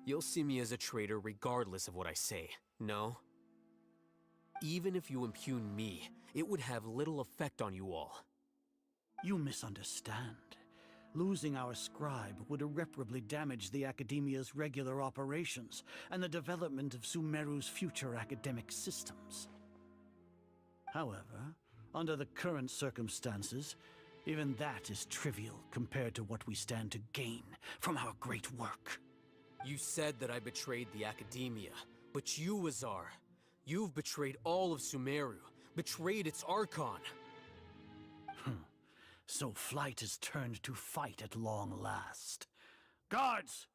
You'll see me as a traitor regardless of what I say, no? Even if you impugn me, it would have little effect on you all. You misunderstand. Losing our scribe would irreparably damage the Academia's regular operations and the development of Sumeru's future academic systems. However, under the current circumstances, even that is trivial compared to what we stand to gain from our great work. You said that I betrayed the Academia, but you, Azar, you've betrayed all of Sumeru, betrayed its Archon. So flight has turned to fight at long last. Guards!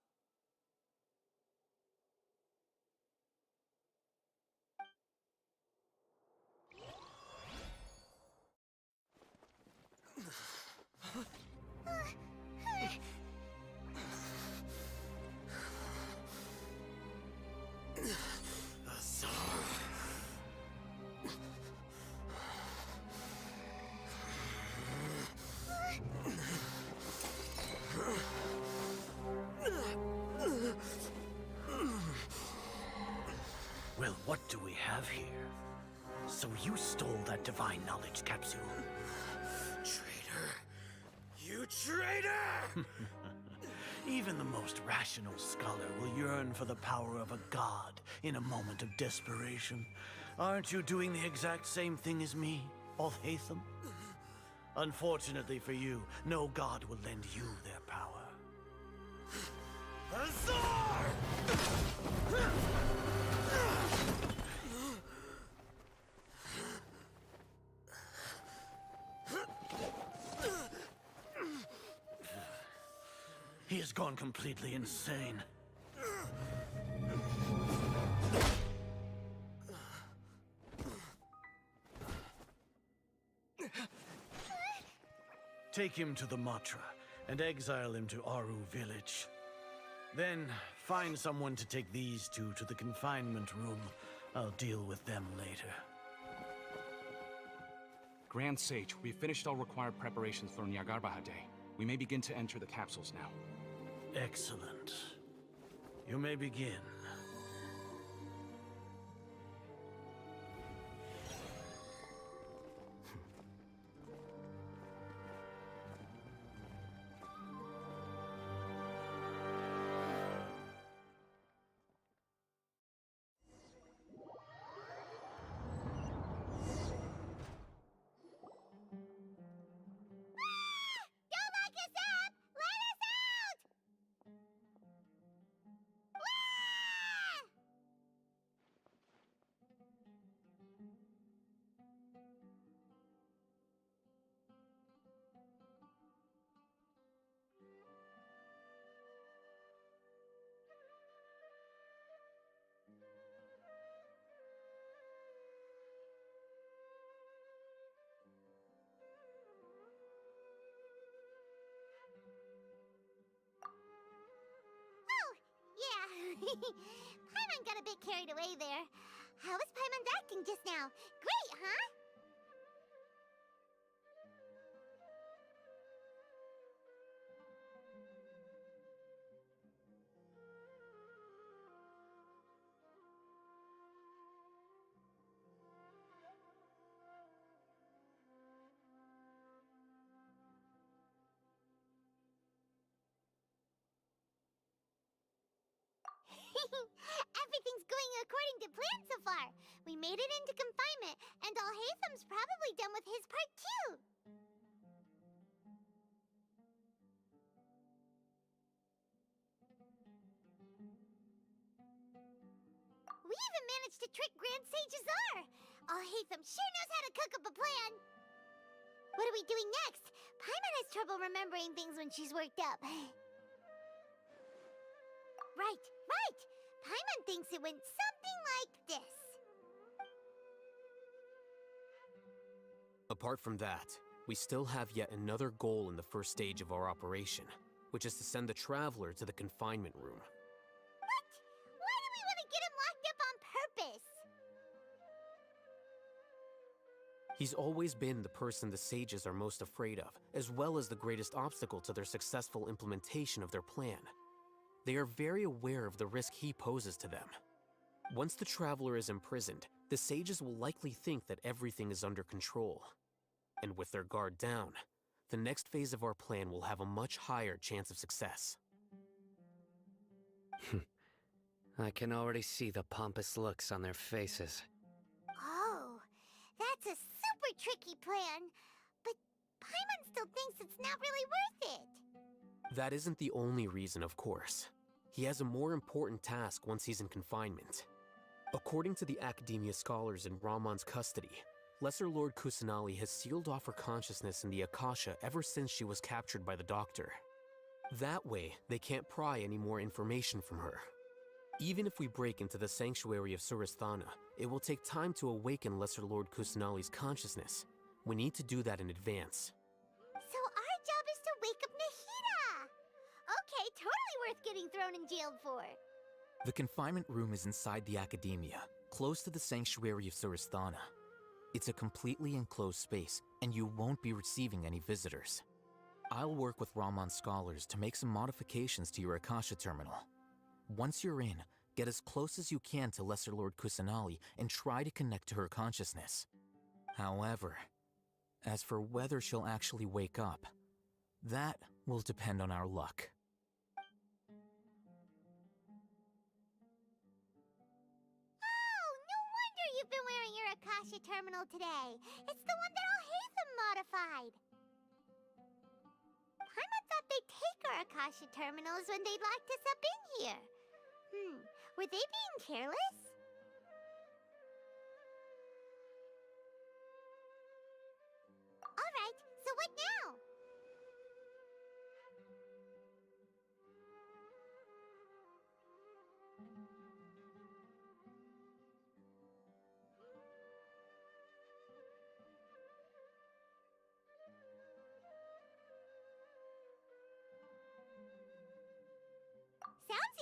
Well, what do we have here? So you stole that divine knowledge capsule? Traitor! You traitor! Even the most rational scholar will yearn for the power of a god in a moment of desperation. Aren't you doing the exact same thing as me, Alhaitham? Unfortunately for you, no god will lend you their power. Azar! He has gone completely insane. Take him to the Matra and exile him to Aru village. Then, find someone to take these two to the confinement room. I'll deal with them later. Grand Sage, we've finished all required preparations for Nyagarbahade. We may begin to enter the capsules now. Excellent. You may begin. Don't lock us up! Let us out! Ah! Oh, yeah. Paimon got a bit carried away there. How was Paimon acting just now? Great, huh? Everything's going according to plan so far. We made it into confinement, and Alhaitham's probably done with his part too. We even managed to trick Grand Sage Azar. Alhaitham sure knows how to cook up a plan. What are we doing next? Paimon has trouble remembering things when she's worked up. Right, right! Paimon thinks it went something like this. Apart from that, we still have yet another goal in the first stage of our operation, which is to send the Traveler to the confinement room. What? Why do we want to get him locked up on purpose? He's always been the person the sages are most afraid of, as well as the greatest obstacle to their successful implementation of their plan. They are very aware of the risk he poses to them. Once the Traveler is imprisoned, the sages will likely think that everything is under control. And with their guard down, the next phase of our plan will have a much higher chance of success. I can already see the pompous looks on their faces. Oh, that's a super tricky plan. But Paimon still thinks it's not really worth it. That isn't the only reason, of course. He has a more important task once he's in confinement. According to the Academia scholars in Ramon's custody, Lesser Lord Kusanali has sealed off her consciousness in the Akasha ever since she was captured by the Doctor. That way, they can't pry any more information from her. Even if we break into the sanctuary of Suristhana, it will take time to awaken Lesser Lord Kusanali's consciousness. We need to do that in advance. So our job is to wake up Nahida! Okay, totally worth getting thrown in jail for. The confinement room is inside the Academia, close to the sanctuary of Suristhana. It's a completely enclosed space, and you won't be receiving any visitors. I'll work with Ramon's scholars to make some modifications to your Akasha terminal. Once you're in, get as close as you can to Lesser Lord Kusanali and try to connect to her consciousness. However, as for whether she'll actually wake up, that will depend on our luck. Oh, no wonder you've been wearing your Akasha terminal today. It's the one that Alhaitham modified. Paimon thought they'd take our Akasha terminals when they locked us up in here. Were they being careless? Alright, so what now?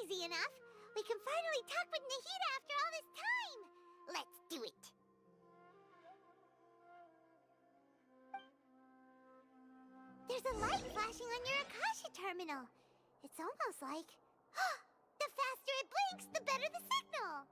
easy enough. We can finally talk with Nahida after all this time. Let's do it. There's a light flashing on your Akasha terminal. It's almost like... the faster it blinks, the better the signal!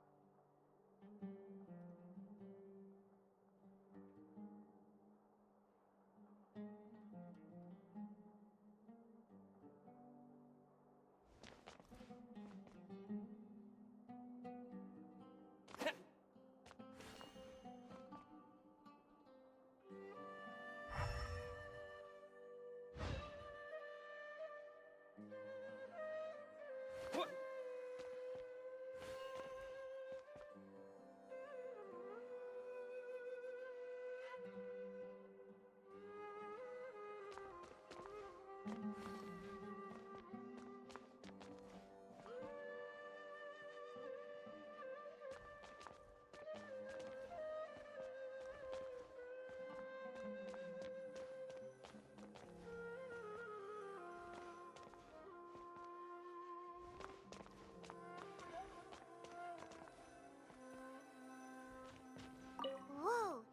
Whoa,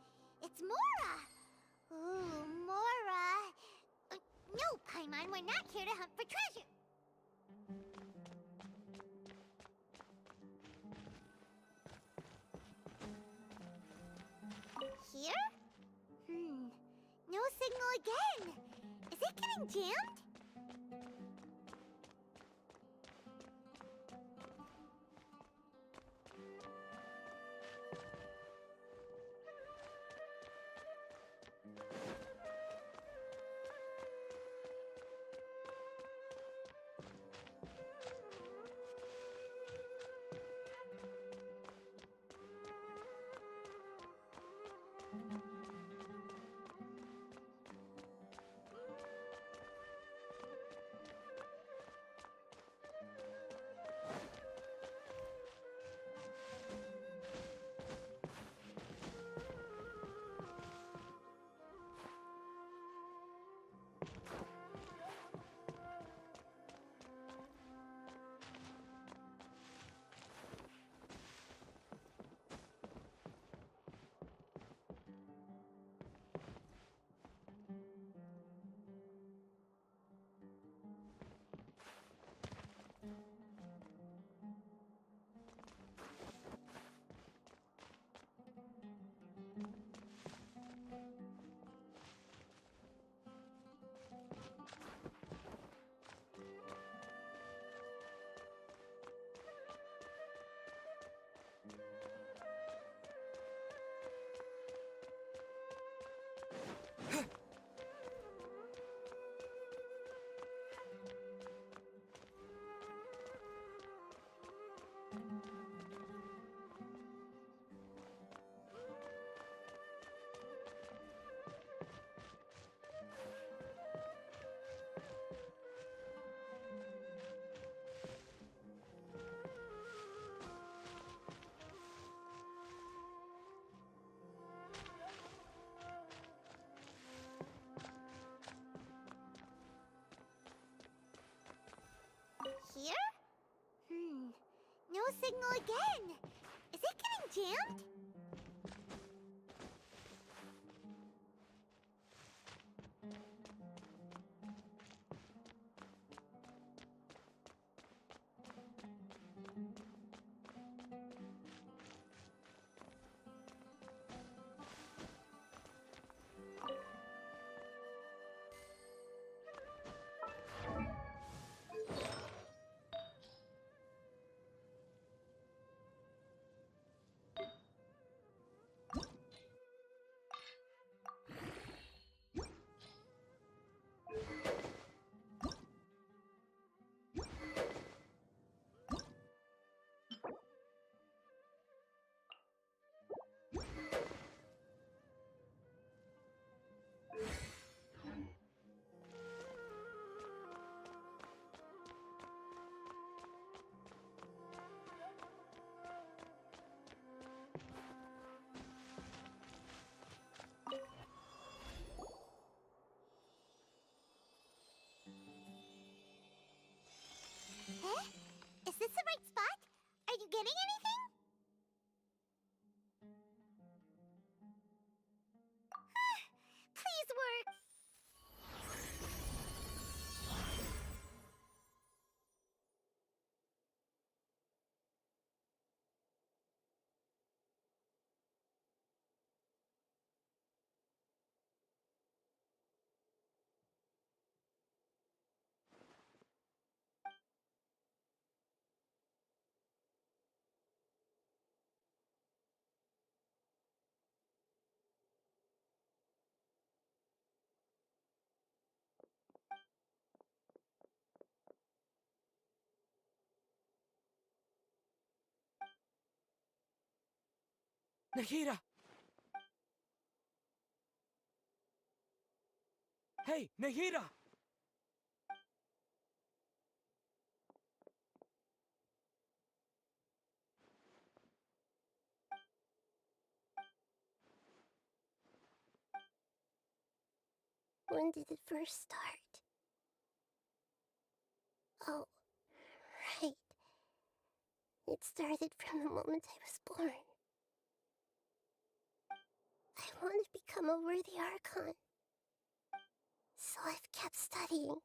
it's Mora! Ooh, Mora! No, Paimon, we're not here to hunt for treasure! Here? No signal again! Is it getting jammed? Here? No signal again! Is it getting jammed? Nahida! Hey, Nahida! When did it first start? Oh, right. It started from the moment I was born. I want to become a worthy Archon. So I've kept studying,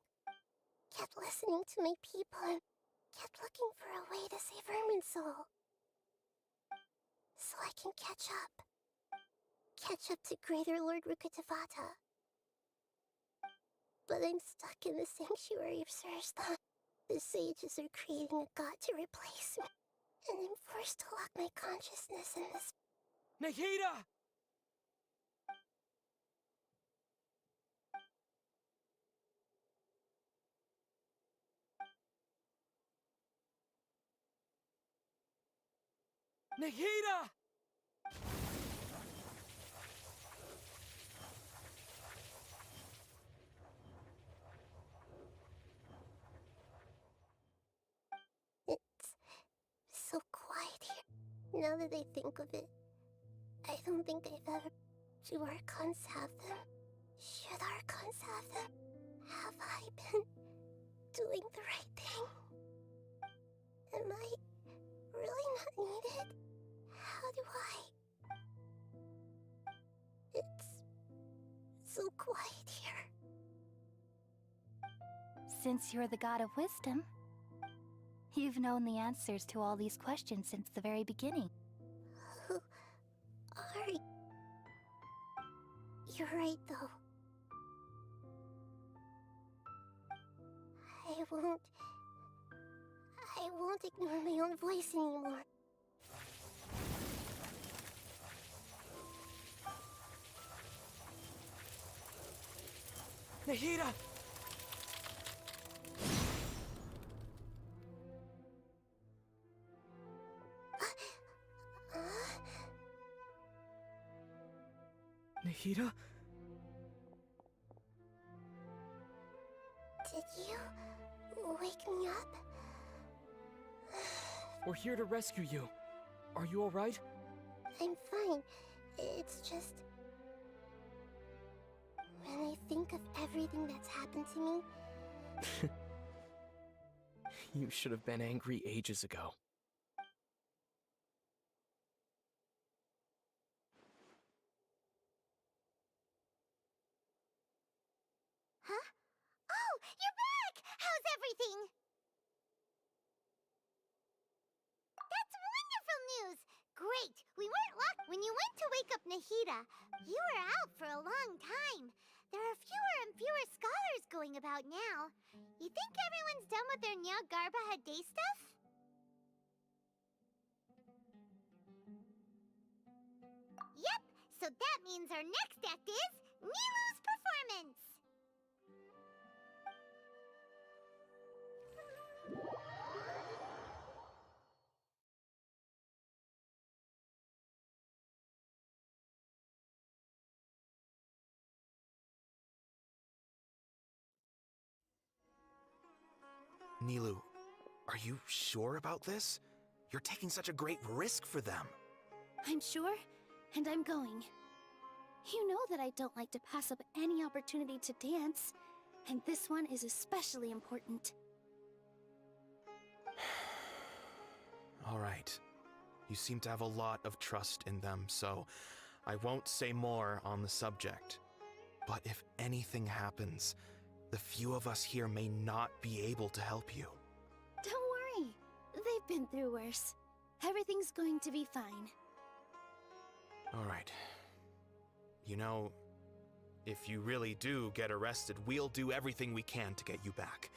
kept listening to my people, and kept looking for a way to save Irminsul. So I can catch up. Catch up to Greater Lord Rukkhadevata. But I'm stuck in the sanctuary of Surstan. The sages are creating a god to replace me, and I'm forced to lock my consciousness in this. Nahida! Nahida! It's so quiet here. Now that I think of it, I don't think I've ever... Do Archons have them? Should Archons have them? Have I been doing the right thing? Am I really not needed? How do I... It's so quiet here. Since you're the god of wisdom, you've known the answers to all these questions since the very beginning. Who are you? You're right, though. I won't ignore my own voice anymore. Nahida! Nahida? Did you wake me up? We're here to rescue you. Are you alright? I'm fine. It's just... When I think of everything that's happened to me... You should have been angry ages ago. Huh? Oh, you're back! How's everything? That's wonderful news! Great! We weren't locked when you went to wake up Nahida. You were out for a long time. There are fewer and fewer scholars going about now. You think everyone's done with their Nyagarbha Day stuff? Yep, so that means our next act is Nilu's performance! Nilu, are you sure about this? You're taking such a great risk for them. I'm sure, and I'm going. You know that I don't like to pass up any opportunity to dance, and this one is especially important. All right. You seem to have a lot of trust in them, so I won't say more on the subject. But if anything happens, the few of us here may not be able to help you. Don't worry. They've been through worse. Everything's going to be fine. All right. You know, if you really do get arrested, we'll do everything we can to get you back.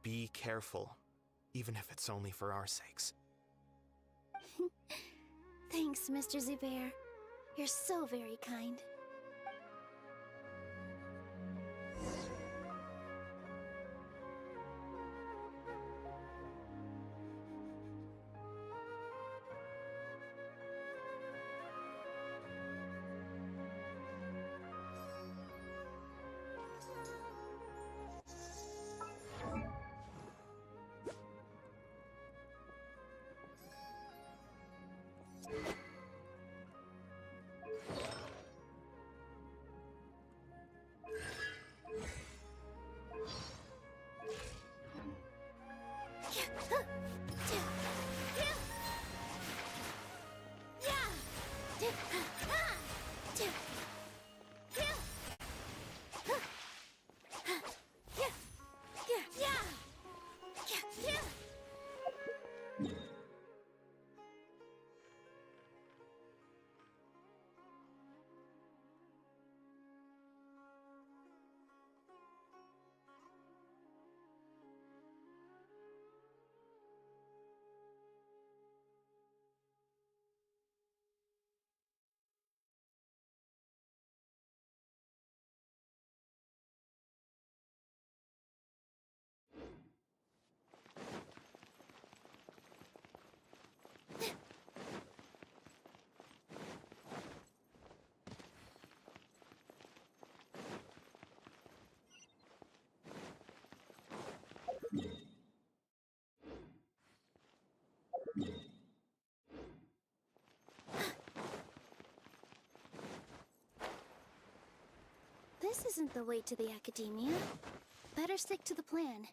Be careful, even if it's only for our sakes. Thanks, Mr. Zubair. You're so very kind. This isn't the way to the Academia. Better stick to the plan.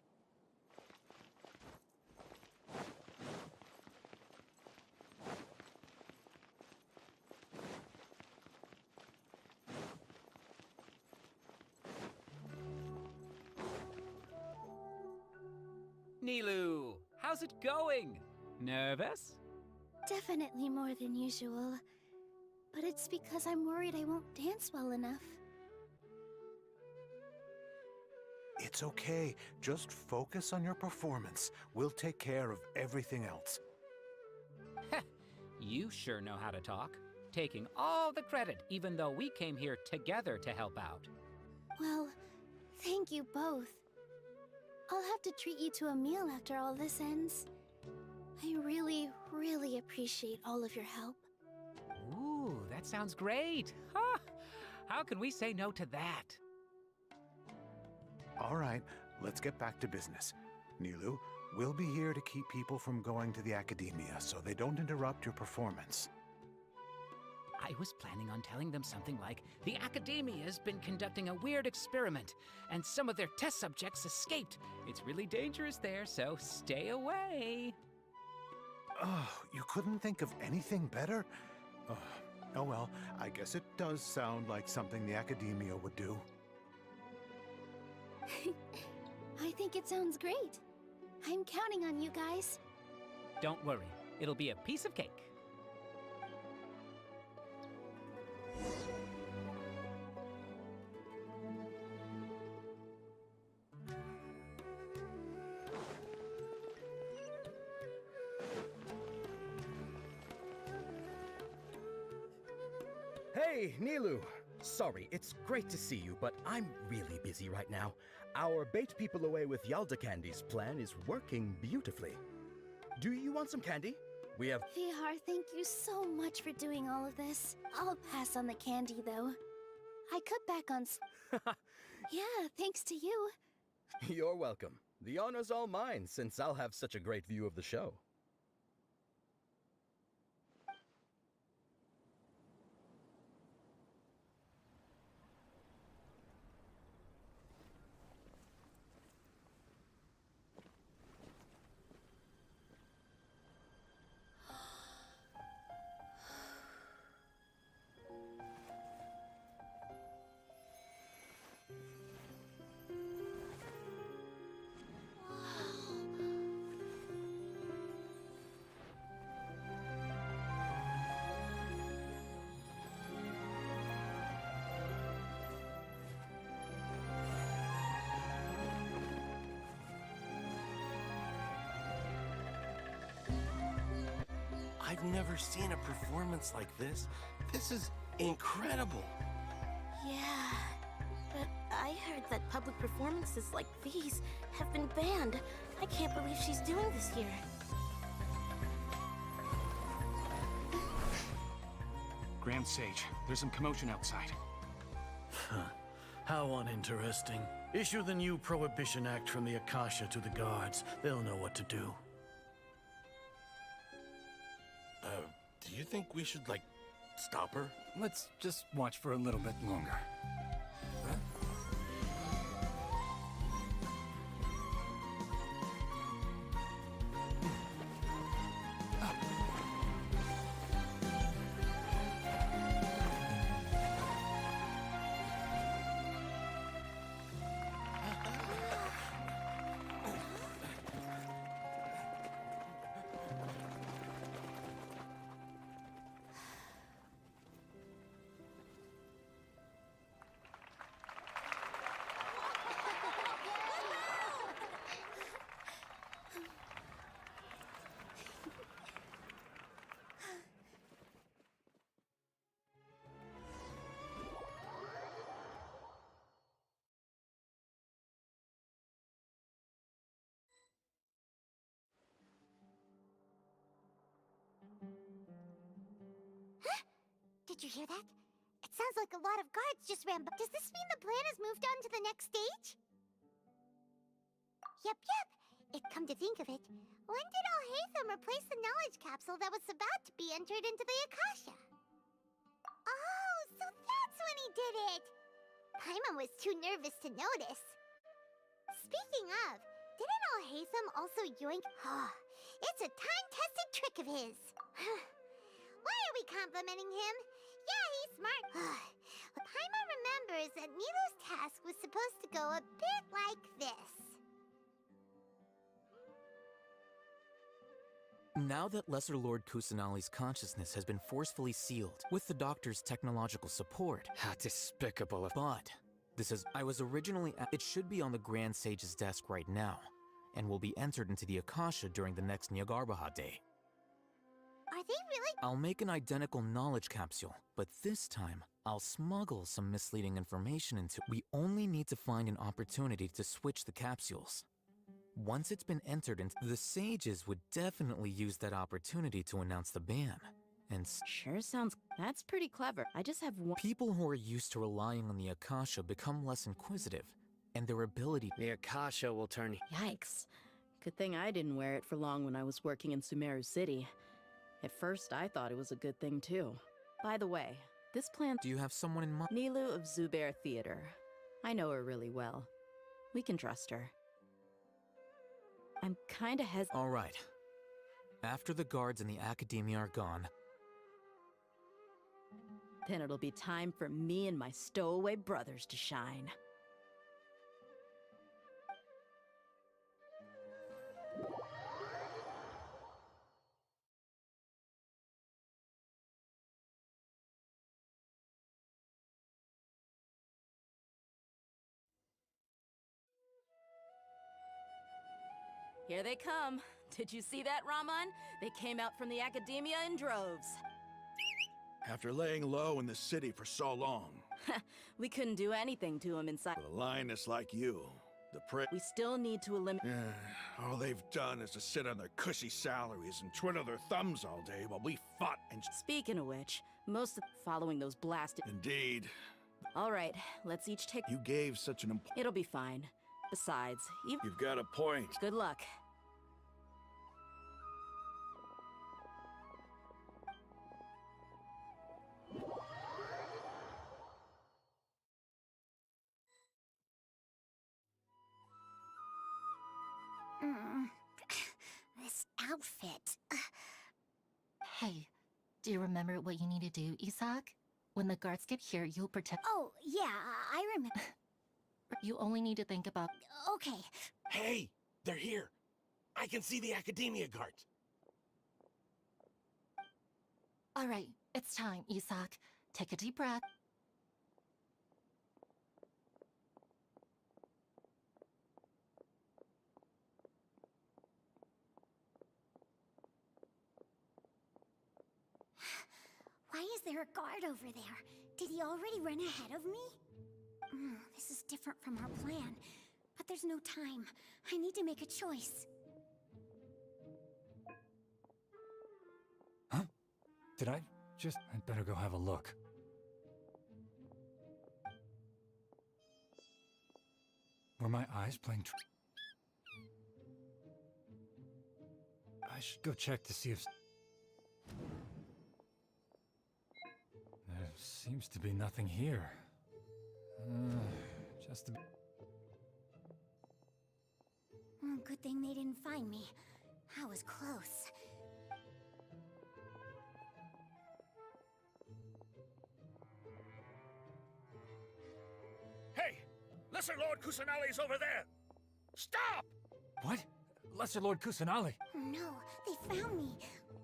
Nilu, how's it going? Nervous? Definitely more than usual. But it's because I'm worried I won't dance well enough. It's okay. Just focus on your performance. We'll take care of everything else. You sure know how to talk. Taking all the credit, even though we came here together to help out. Well, thank you both. I'll have to treat you to a meal after all this ends. I really, really appreciate all of your help. Ooh, that sounds great. Huh? How can we say no to that? All right, let's get back to business. Nilu, we'll be here to keep people from going to the Academia so they don't interrupt your performance. I was planning on telling them something like, the Academia's been conducting a weird experiment, and some of their test subjects escaped. It's really dangerous there, so stay away. Oh, you couldn't think of anything better? Oh well, I guess it does sound like something the Academia would do. I think it sounds great. I'm counting on you guys. Don't worry, it'll be a piece of cake. Hey, Nilu! Sorry, it's great to see you, but I'm really busy right now. Our Bait People Away with Yalda Candies plan is working beautifully. Do you want some candy? We have... VR, thank you so much for doing all of this. I'll pass on the candy, though. I cut back on... Yeah, thanks to you. You're welcome. The honor's all mine, since I'll have such a great view of the show. I've never seen a performance like this. This is incredible. Yeah, but I heard that public performances like these have been banned. I can't believe she's doing this here. Grand Sage, there's some commotion outside. How uninteresting. Issue the new Prohibition Act from the Akasha to the guards. They'll know what to do. Do you think we should, like, stop her? Let's just watch for a little bit longer. Did you hear that? It sounds like a lot of guards just ran by. Does this mean the plan has moved on to the next stage? Yep. Come to think of it, when did Alhaitham replace the knowledge capsule that was about to be entered into the Akasha? Oh, so that's when he did it! Paimon was too nervous to notice. Speaking of, didn't Alhaitham also yoink? It's a time-tested trick of his. Why are we complimenting him? Yeah, he's smart. Paimon remembers that Milo's task was supposed to go a bit like this. Now that Lesser Lord Kusanali's consciousness has been forcefully sealed with the doctor's technological support. How despicable of— But I was originally it should be on the Grand Sage's desk right now, and will be entered into the Akasha during the next Nyagarbha Day. Are they really? I'll make an identical knowledge capsule, but this time, I'll smuggle some misleading information into. We only need to find an opportunity to switch the capsules. Once it's been entered into, the sages would definitely use that opportunity to announce the ban. And Sure sounds... That's pretty clever. I just have one... People who are used to relying on the Akasha become less inquisitive, and their ability... The Akasha will turn... Yikes. Good thing I didn't wear it for long when I was working in Sumeru City. At first, I thought it was a good thing, too. By the way, this plan... Do you have someone in mind? Nilu of Zubair Theater. I know her really well. We can trust her. I'm kinda All right. After the guards and the Academia are gone... Then it'll be time for me and my stowaway brothers to shine. Here they come. Did you see that, Raman? They came out from the Academia in droves. After laying low in the city for so long. We couldn't do anything to them inside. With a lioness like you, We still need to eliminate... all they've done is to sit on their cushy salaries and twiddle their thumbs all day while we fought and... Speaking of which, most of following those blasted... Indeed. All right, let's each take... You gave such an It'll be fine. Besides, You've got a point. Good luck. This outfit. Hey, do you remember what you need to do, Isak? When the guards get here, you'll protect... Oh, yeah, I remember. You only need to think about... Okay. Hey, they're here. I can see the Academia guards. All right, it's time, Isak. Take a deep breath. Why is there a guard over there? Did he already run ahead of me? This is different from our plan. But there's no time. I need to make a choice. Huh? Did I just... I'd better go have a look. Were my eyes playing I should go check to see if... There seems to be nothing here. Just a... Good thing they didn't find me. I was close. Hey! Lesser Lord Kusanali's over there! Stop! What? Lesser Lord Kusanali? No, they found me.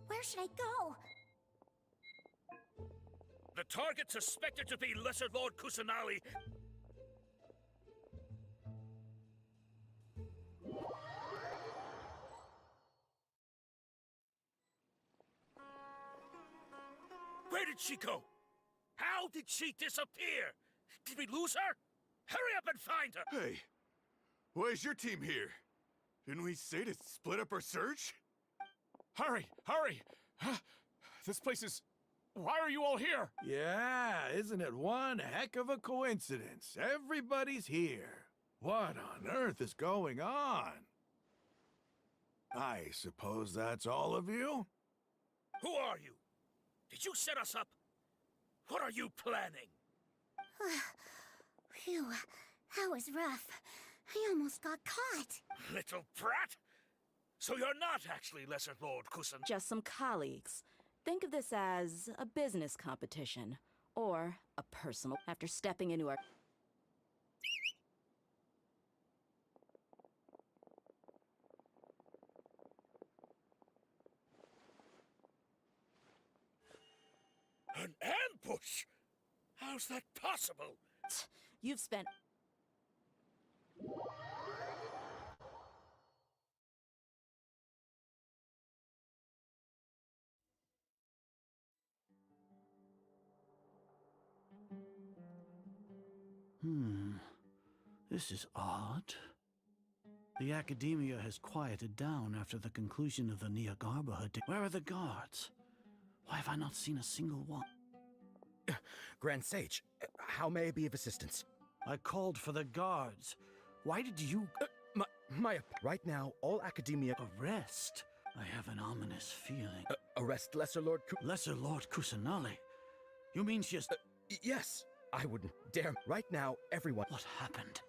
Where should I go? The target suspected to be Lesser Lord Kusanali. Where did she go? How did she disappear? Did we lose her? Hurry up and find her! Hey, why is your team here? Didn't we say to split up our search? Hurry! Hurry! This place is Why are you all here? Yeah, isn't it one heck of a coincidence? Everybody's here. What on earth is going on? I suppose that's all of you? Who are you? Did you set us up? What are you planning? Phew, that was rough. I almost got caught. Little brat! So you're not actually Lesser Lord Kusan. Just some colleagues. Think of this as a business competition, or a personal. After stepping into our... An ambush? How's that possible? You've spent... This is odd. The academia has quieted down after the conclusion of the Niagarba day. Where are the guards? Why have I not seen a single one? Grand Sage, how may I be of assistance? I called for the guards. Why did you... Right now, all academia... Arrest? I have an ominous feeling. Arrest Lesser Lord Lesser Lord Kusanali? You mean she has... Yes, I wouldn't dare. Right now, everyone... What happened?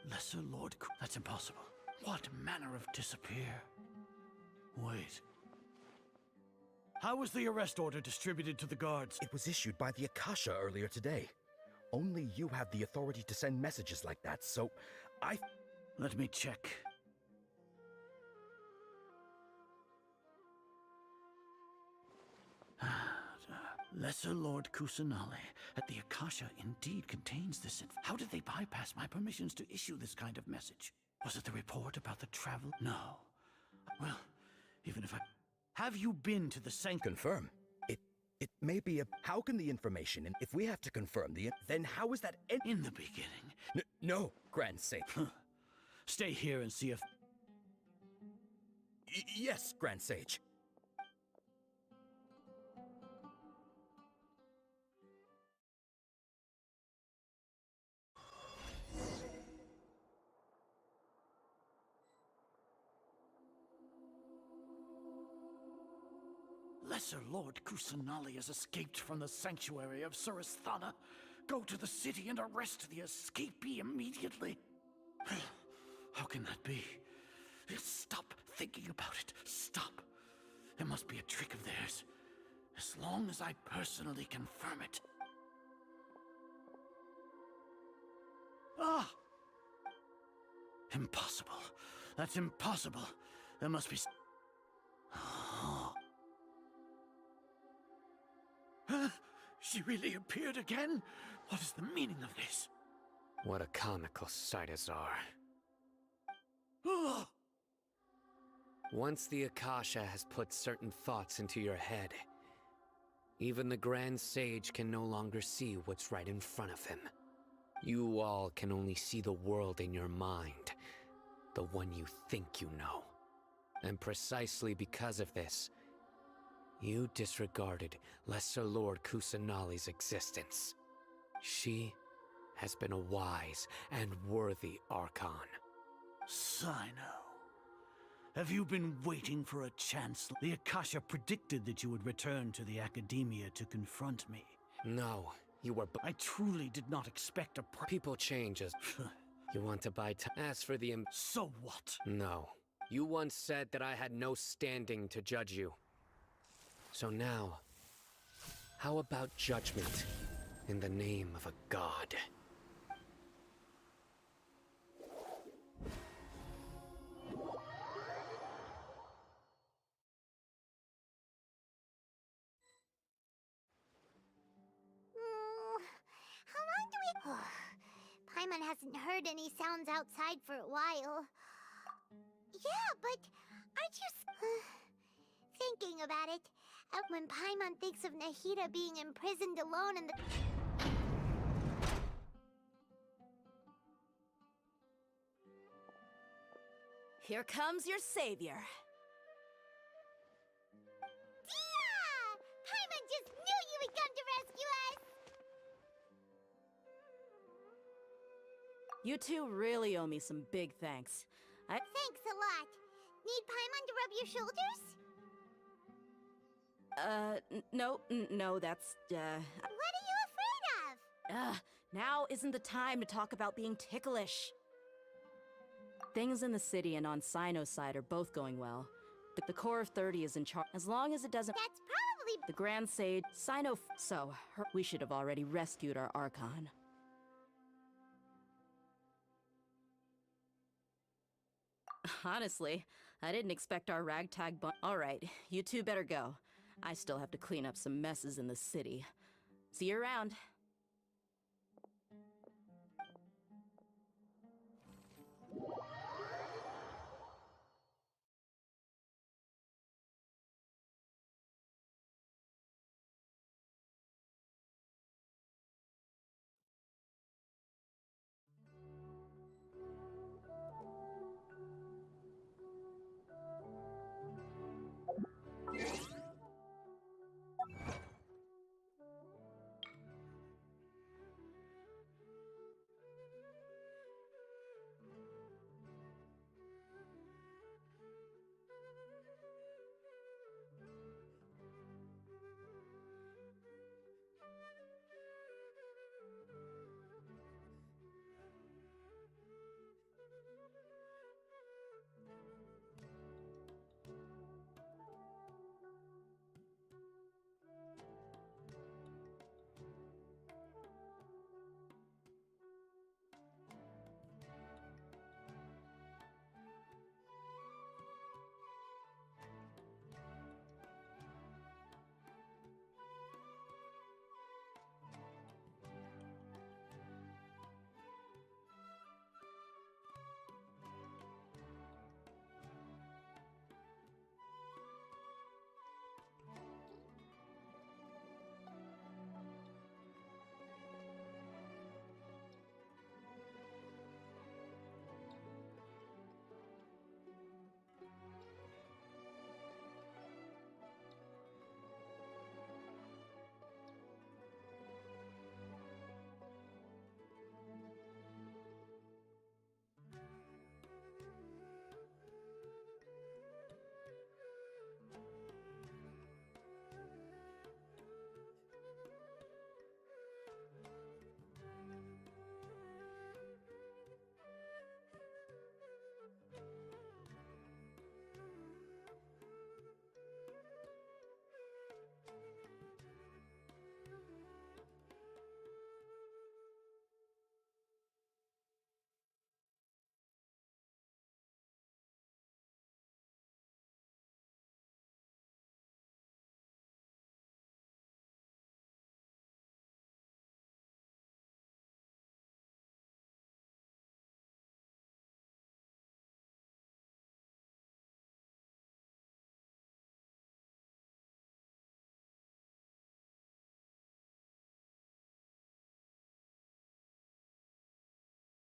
Lesser Lord That's impossible. What manner of disappear? Wait. How was the arrest order distributed to the guards? It was issued by the Akasha earlier today. Only you have the authority to send messages like that, so Let me check. Lesser Lord Kusanali. The Akasha indeed contains this How did they bypass my permissions to issue this kind of message? Was it the report about the travel? No. Well, even if I... Have you been to the sanctum? Confirm. It may be a... How can the information... And if we have to confirm then how is that... In the beginning. No, Grand Sage. Stay here and see if... Yes, Grand Sage. Lesser Lord Kusanali has escaped from the sanctuary of Surasthana. Go to the city and arrest the escapee immediately. How can that be? Stop thinking about it. Stop. It must be a trick of theirs. As long as I personally confirm it. Ah! Impossible. That's impossible. There must be... She really appeared again? What is the meaning of this? What a comical sight, Azar. Once the Akasha has put certain thoughts into your head, even the Grand Sage can no longer see what's right in front of him. You all can only see the world in your mind, the one you think you know. And precisely because of this, you disregarded Lesser Lord Kusanali's existence. She has been a wise and worthy Archon. Sino. Have you been waiting for a chance? The Akasha predicted that you would return to the Academia to confront me. No, you were... I truly did not expect a... People change as... You want to buy time? As for the... So what? No. You once said that I had no standing to judge you. So now, how about judgment in the name of a god? How long do we... Paimon hasn't heard any sounds outside for a while. Yeah, but aren't you... Thinking about it, when Paimon thinks of Nahida being imprisoned alone in the... Here comes your savior. Yeah! Paimon just knew you would You two really owe me some big thanks. Thanks a lot. Need Paimon to rub your shoulders? No, that's, What are you afraid of? now isn't the time to talk about being ticklish. Things in the city and on Sino's side are both going well. The core of 30 is in charge. As long as it doesn't— That's probably— The Grand Sage, we should have already rescued our Archon. Honestly, I didn't expect our ragtag Alright, you two better go. I still have to clean up some messes in the city. See you around.